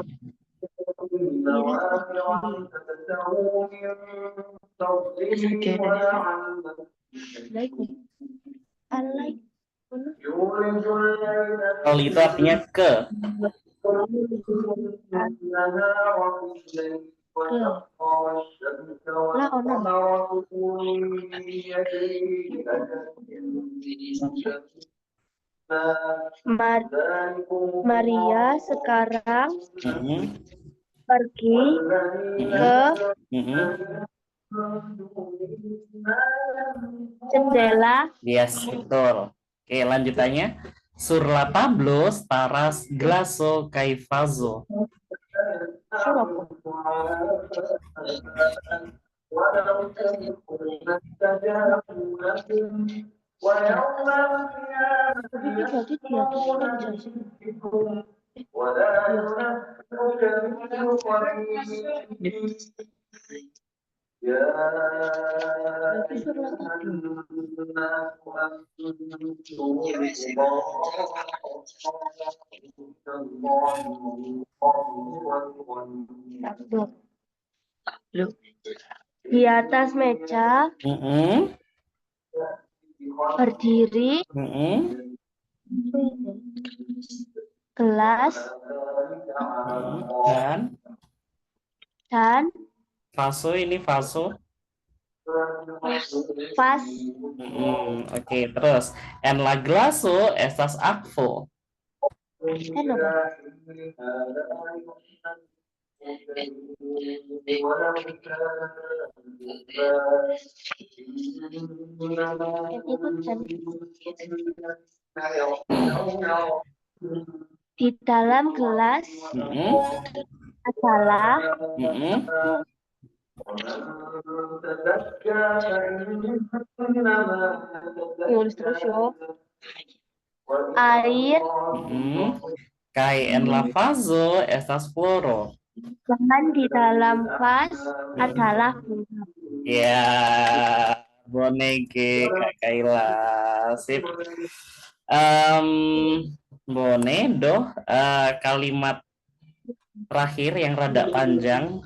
Like. I like. Kalau itu artinya ke. Lah, ono. Maria sekarang pergi ke jendela. Yes, betul. Oke, lanjutannya. Sur la tablo staras glaso kai fazo. Jadi dia tuh di atas meja berdiri gelas dan Faso ini faso. vas. Oke, terus en la glaso estas akvo. Di dalam gelas adalah nulis terus yo. Air. Kai en la vaso estas floro. Dan di dalam vas adalah bunga. Ya, boneke Kak Kaila. Sip. Bone doh kalimat terakhir yang rada panjang.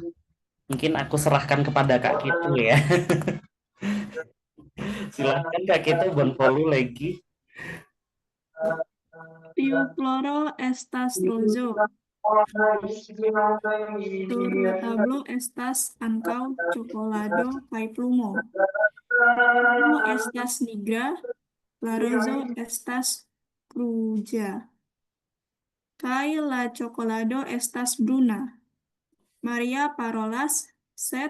Mungkin aku serahkan kepada Kak Kitu ya. Silahkan Kak Kitu bonvolu lagi. Tiu floro estas rozo. Sur la tablo estas ankaŭ ĉokolado kaj plumo. Plumo estas nigra, la rozo estas ruĝa, kaj la ĉokolado estas bruna. Maria parolas, sed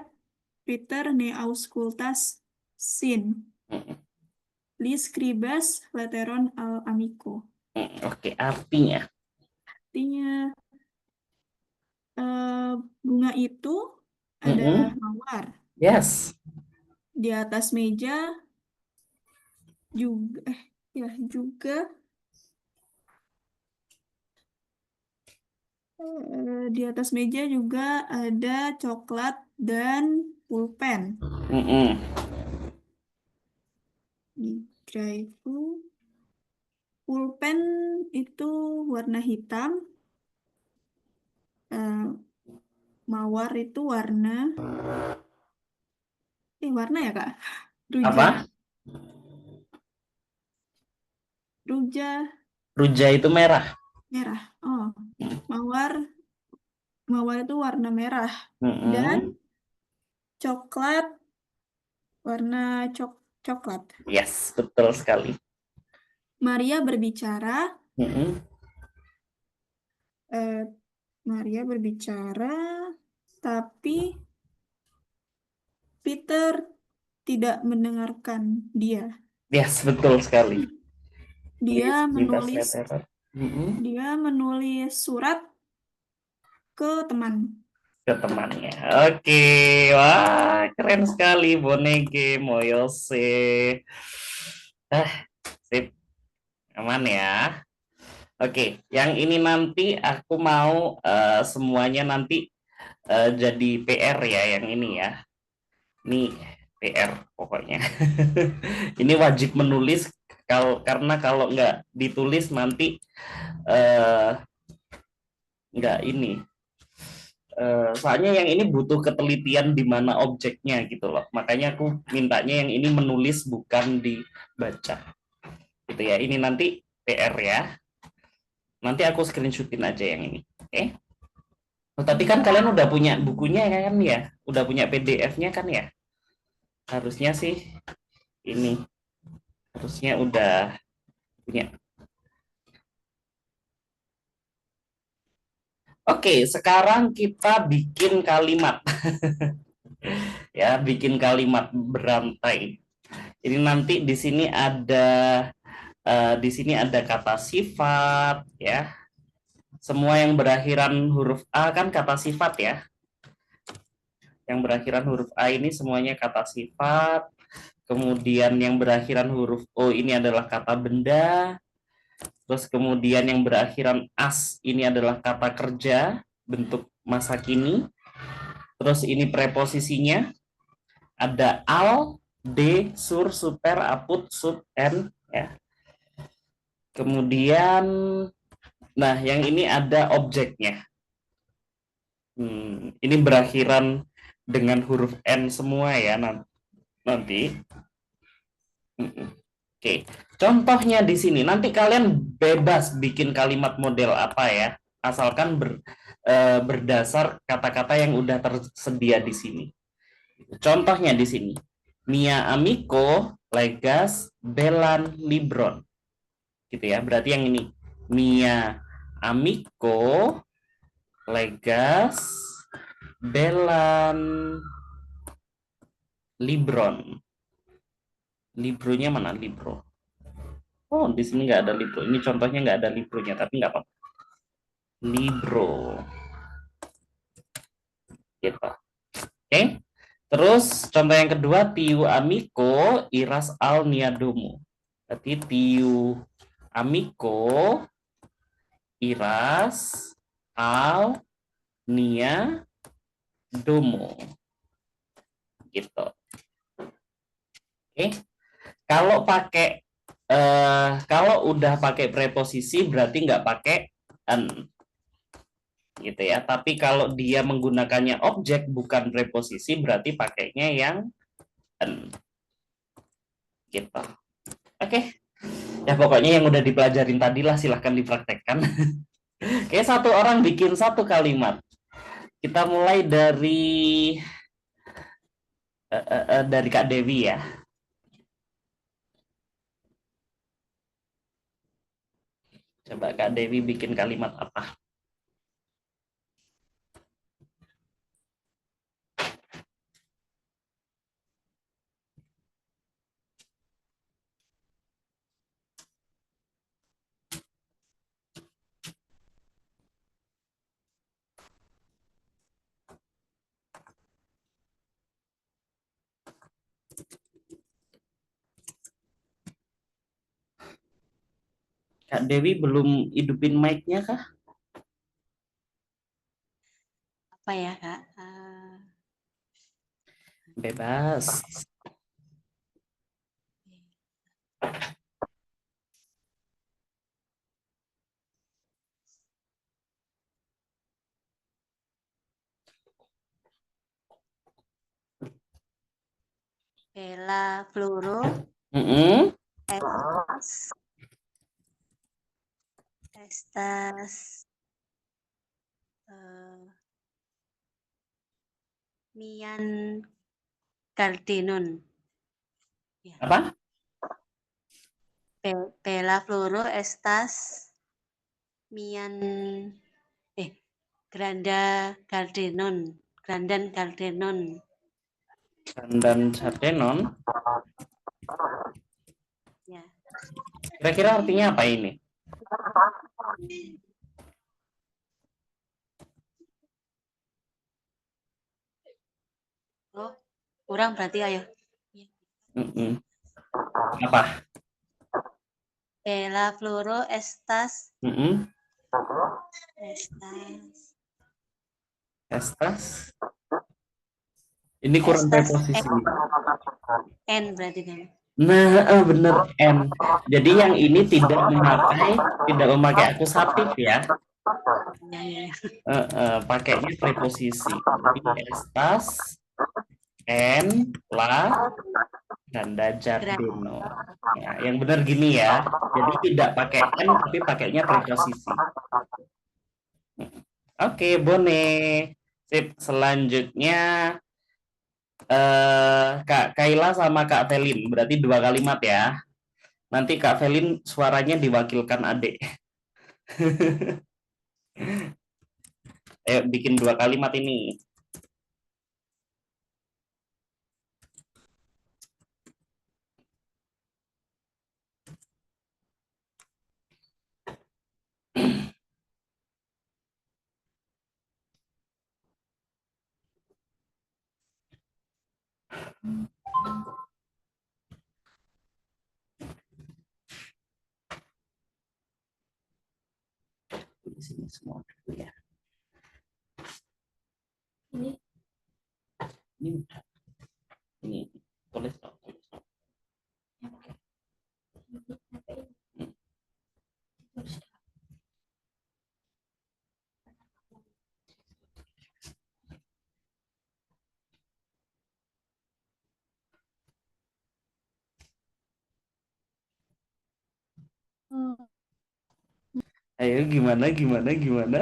Peter ne aŭskultas sin. Li skribas leteron al amiko. Oke, artinya. Artinya bunga itu adalah mawar. Yes. Di atas meja juga di atas meja juga ada coklat dan pulpen. Pulpen itu warna hitam, mawar itu warna ya Kak? Ruja. Apa? Ruja itu merah. Merah. Oh, mawar itu warna merah. Dan coklat warna coklat. Yes, betul sekali. Maria berbicara. Tapi Peter tidak mendengarkan dia. Yes, betul sekali. Dia lintas menulis letterer. dia menulis surat ke teman. Ke temannya. Oke, wah keren sekali Bonege Moyose. Sip, aman ya. Oke, yang ini nanti aku mau semuanya nanti jadi PR ya, yang ini ya. Ini PR pokoknya. Ini wajib menulis karena kalau nggak ditulis nanti nggak ini. Soalnya yang ini butuh ketelitian di mana objeknya gitu loh. Makanya aku mintanya yang ini menulis bukan dibaca. Gitu ya. Ini nanti PR ya. Nanti aku screenshotin aja yang ini. Oke. Oh, tapi kan kalian udah punya bukunya kan ya? Udah punya PDF-nya kan ya? Harusnya sih ini. Harusnya udah punya. Oke, sekarang kita bikin kalimat. Ya, bikin kalimat berantai. Jadi nanti di sini ada kata sifat ya. Semua yang berakhiran huruf A kan kata sifat ya. Yang berakhiran huruf A ini semuanya kata sifat. Kemudian yang berakhiran huruf O ini adalah kata benda. Terus kemudian yang berakhiran as ini adalah kata kerja bentuk masa kini. Terus ini preposisinya ada al, de, sur, super, apud, sub, en ya. Kemudian nah yang ini ada objeknya. Ini berakhiran dengan huruf n semua ya nanti. Oke, contohnya di sini. Nanti kalian bebas bikin kalimat model apa ya, asalkan berdasar kata-kata yang udah tersedia di sini. Contohnya di sini. Mia amico legas belan libron. Gitu ya. Berarti yang ini. Mia amico legas belan libron. Libronya mana libro? Oh, di sini nggak ada libro. Ini contohnya nggak ada libronya, tapi nggak apa-apa. Libro. Gitu. Oke. Terus contoh yang kedua, tiu amico iras al niadomo. Berarti tiu amico iras al niadomo. Gitu. Oke. Kalau udah pakai preposisi berarti nggak pakai an, gitu ya. Tapi kalau dia menggunakannya objek bukan preposisi berarti pakainya yang an, gitu. Oke. Ya pokoknya yang udah dipelajarin tadi lah silahkan dipraktekkan. Oke, satu orang bikin satu kalimat. Kita mulai dari Kak Dewi ya. Coba Kak Dewi bikin kalimat apa? Kak Dewi belum hidupin mic-nya kah? Apa ya, Kak? Bebas. Bella Floro estas mian gardenon. Ya. Apa? Bella Floro estas mian granda gardenon. Grandan gardenon. Grandan gardenon. Ya. Kira-kira artinya apa ini? Oh, kurang berarti ayo. Mm-mm. Apa? Bella floro estas Mm-mm. estas Estas. Ini kurang estas preposisi. N berarti kan. Nah, bener N. Jadi yang ini tidak memakai akusatif ya. Ya, ya, ya. Pakainya preposisi. Jadi estas, N, la, Nanda Jardino. Ya, yang benar gini ya. Jadi tidak pakai N tapi pakainya preposisi. Oke, Bone. Sip, selanjutnya Kak Kaila sama Kak Velin. Berarti 2 kalimat ya. Nanti Kak Velin suaranya diwakilkan adik. Ayo bikin 2 kalimat ini. Di sini semua dulu ya. Ini udah. Ini tulis dong, tulis dong. Ayo gimana? Ayo gimana?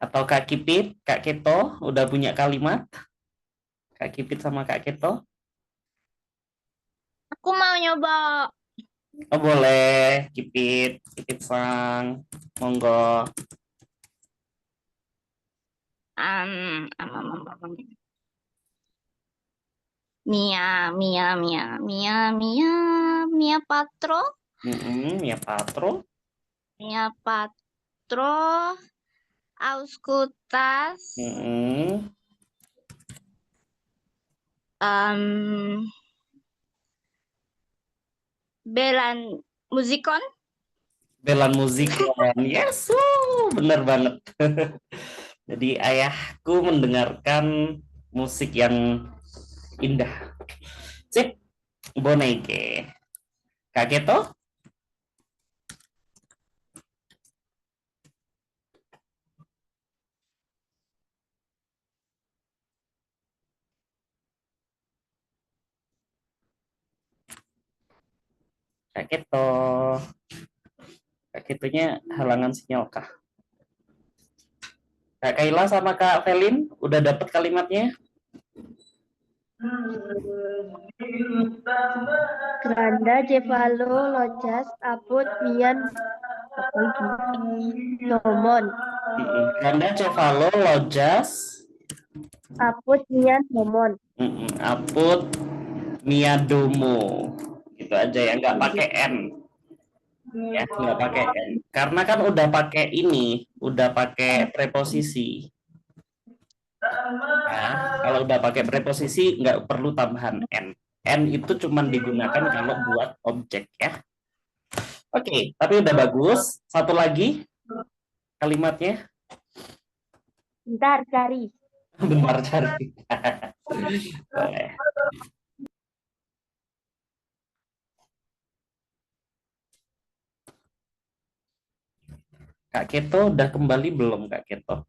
Atau Kak Kipit, Kak Keto udah punya kalimat? Kak Kipit sama Kak Keto? Aku mau nyoba. Oh boleh, Kipit sang, monggo. Um, um, um, um, um. Mia, Mia, Mia, Mia, Mia, Mia Patro, Ya Patro. Mia Patro, Auskultas, Belan Musikon, Belan musik. Yes. bener banget. Jadi ayahku mendengarkan musik yang indah. Sip, boneke. Kak Keto? Kak Keto. Kak Ketonya halangan sinyal kah? Kak Kaila sama Kak Velin udah dapat kalimatnya? Granda Cefalo Lojas Aput Mian Nomon Ganda Cefalo Lojas Aput Mian Nomon. Aput Miadomo. Gitu aja ya, nggak pakai N. Ya, nggak pakai N. Karena kan udah pakai ini, udah pakai preposisi. Nah, kalau udah pakai preposisi nggak perlu tambahan N. N itu cuma digunakan kalau buat objek ya. Oke, tapi udah bagus. Satu lagi kalimatnya. Bentar cari. Bentar cari. Boleh. Kak Keto udah kembali belum Kak Keto?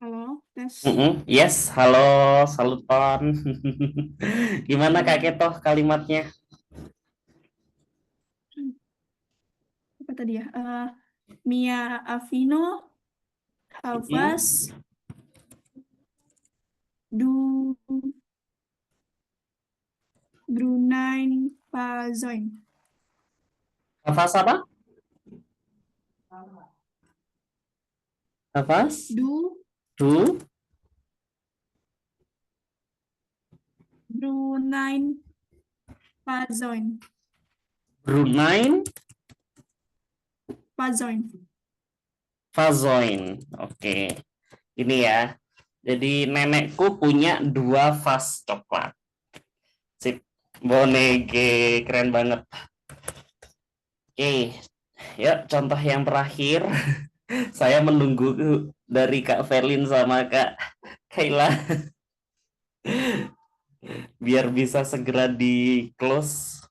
Halo, tes. Yes, halo Saluton. Gimana Kak Keto kalimatnya? Apa tadi ya? Mia Avino, Havas, Du Brunei Pazoin. Nafas apa? Nafas? Du Du? Brunei Pazoin. Brunei? Pazoin. Vazoin. Oke. Ini ya. Jadi nenekku punya 2 vas coklat. Sip. Bonege. Keren banget. Oke. Yuk, contoh yang terakhir. Saya menunggu dari Kak Velin sama Kak Kayla. Biar bisa segera di close.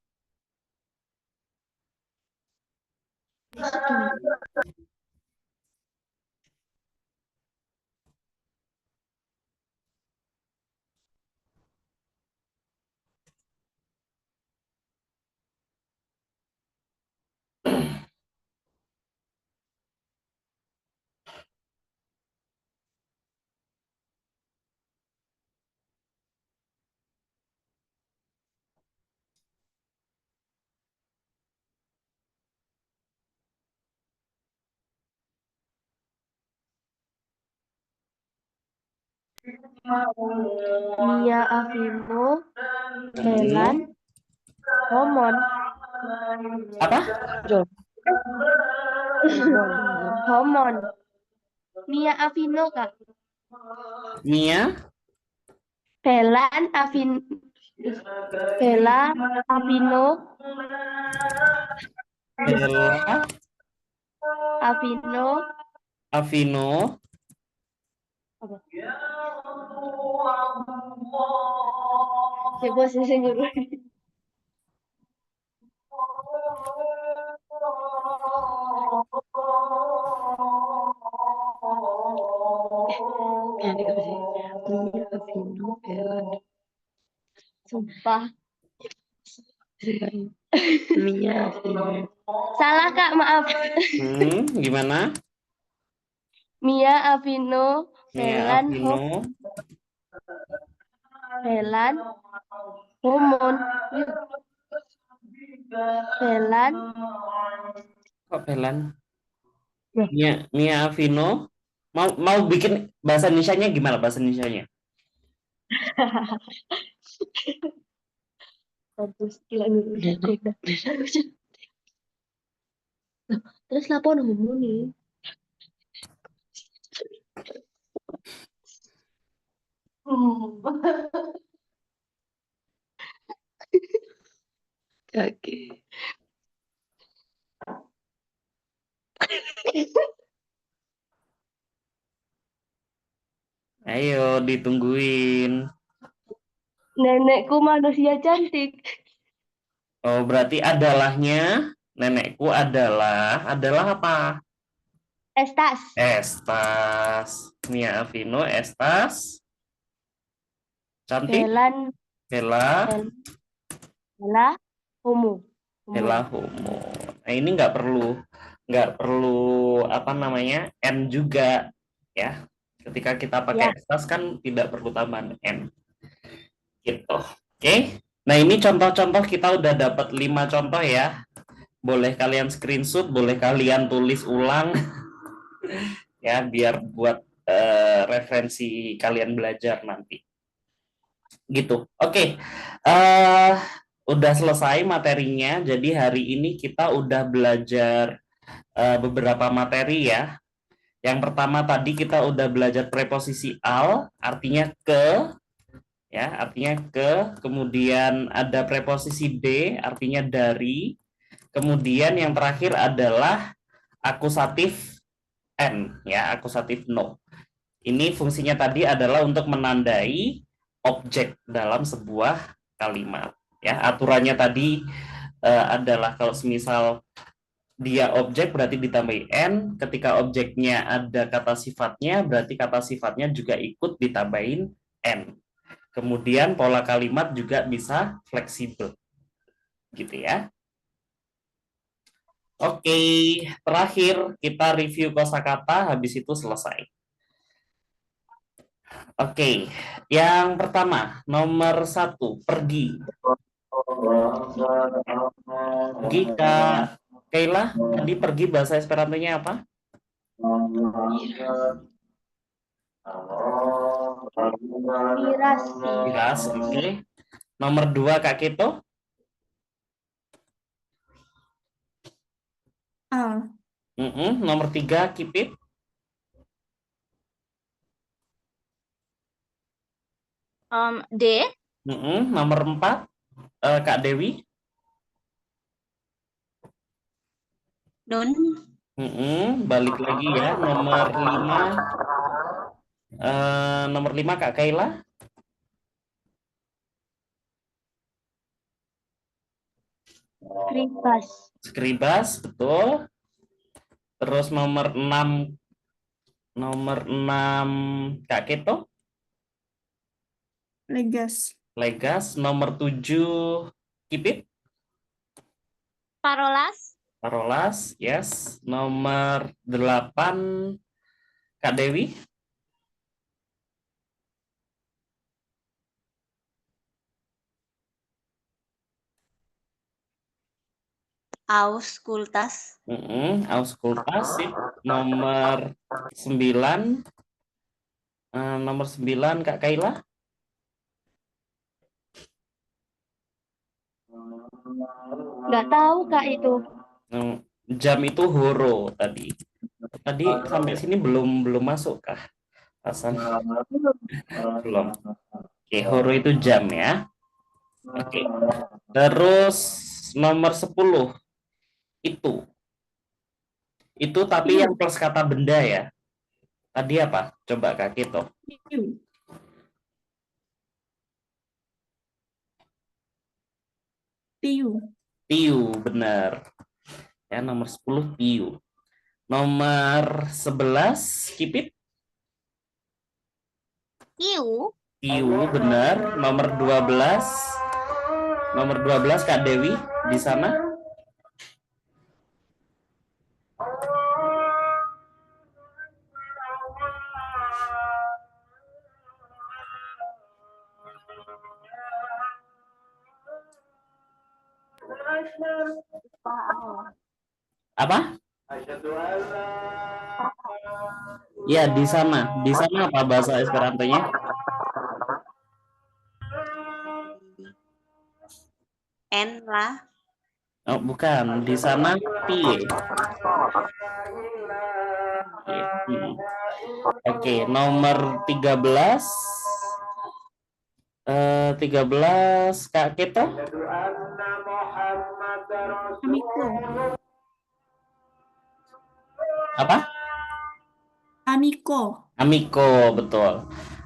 Mia Avino Helan Homon. Apa? Homon. Mia Avino Kak. Mia? Helan Avin Hela Avino Bella? Avino Avino? apa? Coba sih nyuruh. Sumpah. Mia Salah Kak, maaf. Gimana? Mia Avino Mia Helan Avino? Helan Homon. Helan Kok Belan? Ya. Mia Avino? Mau bikin bahasa Indonesianya gimana bahasa Indonesianya? Terus gila terus lapor homo nih. Oke. Ayo ditungguin. Nenekku manusia cantik. Oh, berarti adalahnya nenekku adalah apa? Estas. Estas. Mia Avino Estas. Cantik. Belan. Hela. Bela. Homo. Hela homo. Nah, ini nggak perlu apa namanya n juga ya. Ketika kita pakai estas kan tidak perlu tambahan n. Gitu. Oke. Nah, ini contoh-contoh kita udah dapat 5 contoh ya. Boleh kalian screenshot, boleh kalian tulis ulang ya biar buat referensi kalian belajar nanti. Gitu. Oke. Udah selesai materinya. Jadi hari ini kita udah belajar beberapa materi ya. Yang pertama tadi kita udah belajar preposisi al, artinya ke, ya, artinya ke. Kemudian ada preposisi de, artinya dari. Kemudian yang terakhir adalah akusatif n, ya, akusatif no. Ini fungsinya tadi adalah untuk menandai objek dalam sebuah kalimat. Ya, aturannya tadi adalah kalau semisal dia objek berarti ditambahi n, ketika objeknya ada kata sifatnya berarti kata sifatnya juga ikut ditambahin n. Kemudian pola kalimat juga bisa fleksibel. Gitu ya. Oke, terakhir kita review kosakata, habis itu selesai. Oke, yang pertama, nomor 1, pergi. Pergi, Kak Kayla, tadi pergi bahasa Esperanto-nya apa? Miras. Miras, oke. Nomor 2, Kak Kito. Al. Nomor 3, Kipit. D. Nomor 4, Kak Dewi. Nun. Balik lagi ya, nomor 5. Nomor 5, Kak Kayla. Skribas. Skribas, betul. Terus nomor 6 Kak Keto. Legas. Legas. Nomor 7 Kipit. Parolas. Parolas, yes. Nomor 8 Kak Dewi. Auskultas. Auskultas. Nomor 9 Kak Kayla. Nggak tahu Kak itu. Jam itu horo tadi. Tadi sampai sini belum masuk kah? Hasan? Belum. Oke, horo itu jam ya. Oke. Terus nomor 10 itu. Itu tapi yang plus kata benda ya. Tadi apa? Coba Kak Kito. Tiu. Tiu, benar. Ya, nomor 10 tiu. Nomor 11 Kipit. Tiu. Tiu, benar. Nomor 12 Kak Dewi di sana. Apa? Ya, di sana. Di sana apa bahasa Esperanto-nya? N lah. Oh, bukan. Di sana pie. Oke, nomor 13 Kak Keto. Amiko. Apa? Amiko. Amiko, betul.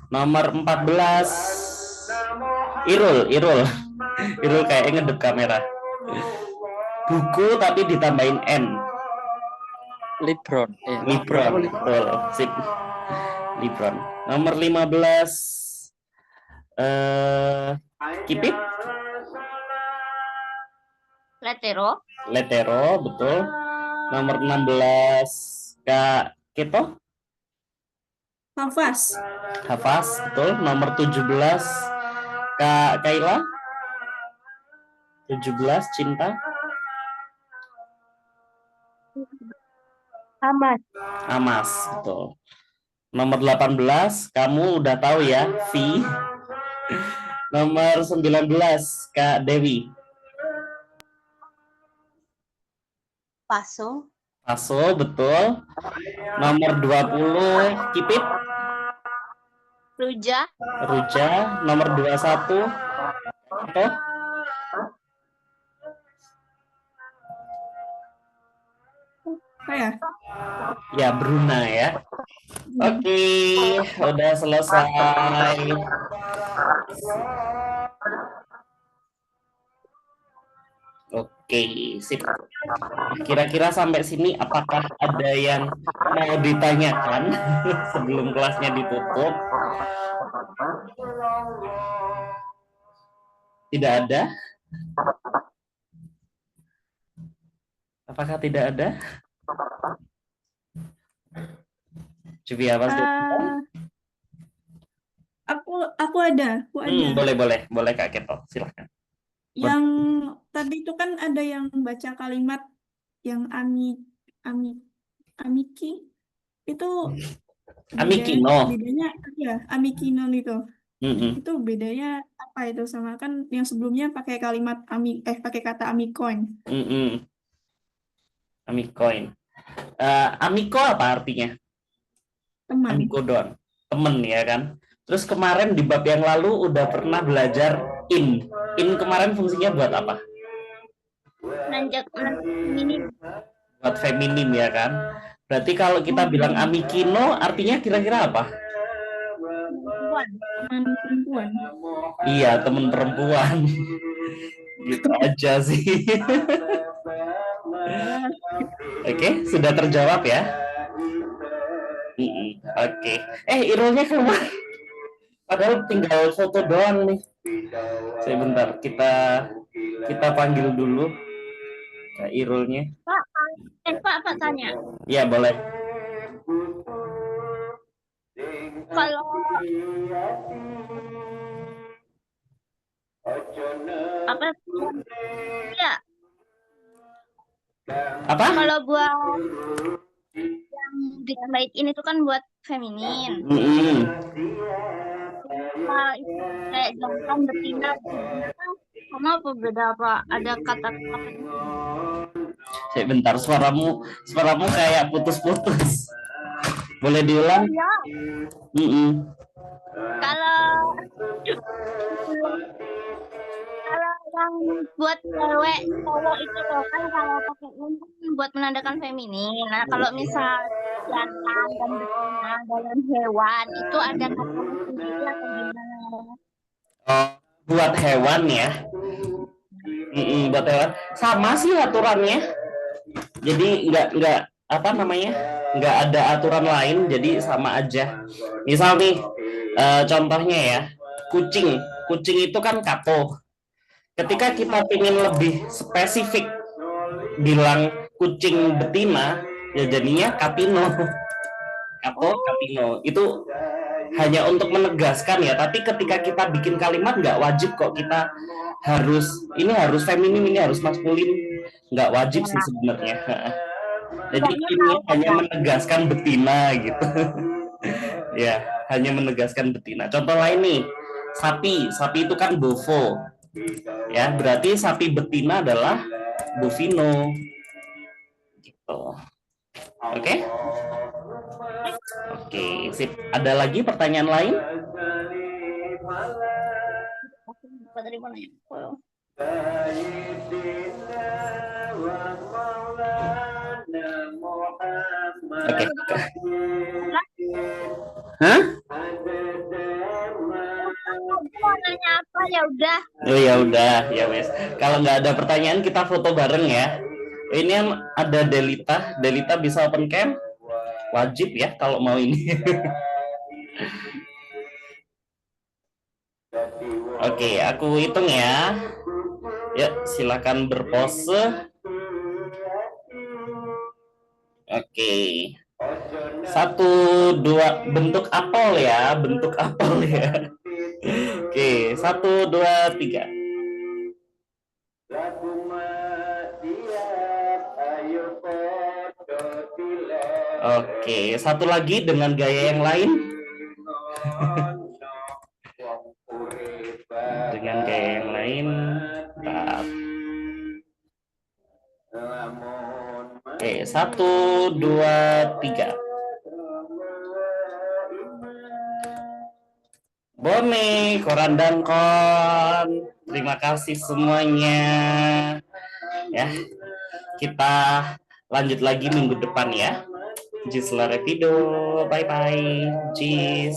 Nomor 14. Irul. Irul kayak ngedep kamera. Buku tapi ditambahin N. Libron. Libron, betul. Sip. Libron. Nomor 15. Kipit. Letero. Letero, betul. Nomor 16. Kak Keto. Hafaz. Hafaz, betul. Nomor 17. Kak Kaila. 17, Cinta. Amas. Amas, betul. Nomor 18, kamu udah tahu ya, V. Nomor 19, Kak Dewi. Paso. Paso, betul. Nomor 20, Kipit. Ruja. Ruja. Nomor 21, Keto. Apa ya? Ya, Bruna ya. Oke, udah selesai. Oke, sip. Kira-kira sampai sini apakah ada yang mau ditanyakan sebelum kelasnya ditutup? Tidak ada? Apakah tidak ada? Coba ya, Mas. Aku ada. Boleh Kak Keto, silahkan. Yang tadi itu kan ada yang baca kalimat yang amiki itu Amikino. bedanya ya amikino itu. Mm-mm. Itu bedanya apa itu sama kan yang sebelumnya pakai kalimat pakai kata amikoin. Mm-mm. Amikoin. Amiko apa artinya? Teman. Amiko doang. Temen ya kan. Terus kemarin di bab yang lalu udah pernah belajar in. In kemarin fungsinya buat apa? Nanjak ini. Buat feminim ya kan. Berarti kalau kita bilang amikino artinya kira-kira apa? Teman perempuan. Iya, temen perempuan. Gitu aja sih. Oke, sudah terjawab ya? Oke. Irulnya keluar. Padahal tinggal foto doang nih. Sebentar, kita panggil dulu Kak Irulnya. Pak tanya. Iya, boleh. Kalau apa? Ya. Apa? Kalau buat yang ditambahin ini tuh kan buat feminin. Nah, itu kayak jantan betina sama apa beda apa? Ada kata-kata. Bentar, suaramu kayak putus-putus. Boleh diulang? Ya. Kalau yang buat cewek cowok itu loh kan kalau pakai ini buat menandakan feminin. Nah kalau misal jantan dan betina dalam hewan itu ada kata sendiri atau gimana? Buat hewan ya. Buat hewan sama sih aturannya. Jadi nggak apa namanya, nggak ada aturan lain, jadi sama aja. Misal nih contohnya ya, kucing itu kan kato. Ketika kita ingin lebih spesifik bilang kucing betina, ya jadinya katino. Katino itu hanya untuk menegaskan ya. Tapi ketika kita bikin kalimat nggak wajib kok kita harus feminim, ini harus maskulin, nggak wajib sih sebenarnya. Jadi ini hanya menegaskan betina gitu. Ya, hanya menegaskan betina. Contoh lain nih, sapi itu kan bovo. Ya, berarti sapi betina adalah bovino. Gitu. Oke? Oke, sip. Ada lagi pertanyaan lain? Oke. Hah? Mau nanya apa ya udah. Oh ya udah, ya wes. Kalau nggak ada pertanyaan kita foto bareng ya. Ini yang ada Delita. Delita bisa open cam? Wajib ya kalau mau ini. Oke, aku hitung ya. Ya, silakan berpose. Oke. 1, 2, bentuk apel ya, bentuk apel ya. Oke, 1, 2, 3. Oke, satu lagi dengan gaya yang lain. Dengan gaya yang lain. Bentar. Oke, 1, 2, 3. Bone, koran dan kon. Terima kasih semuanya. Ya, kita lanjut lagi minggu depan ya. Jis Larevido, bye bye. Jis.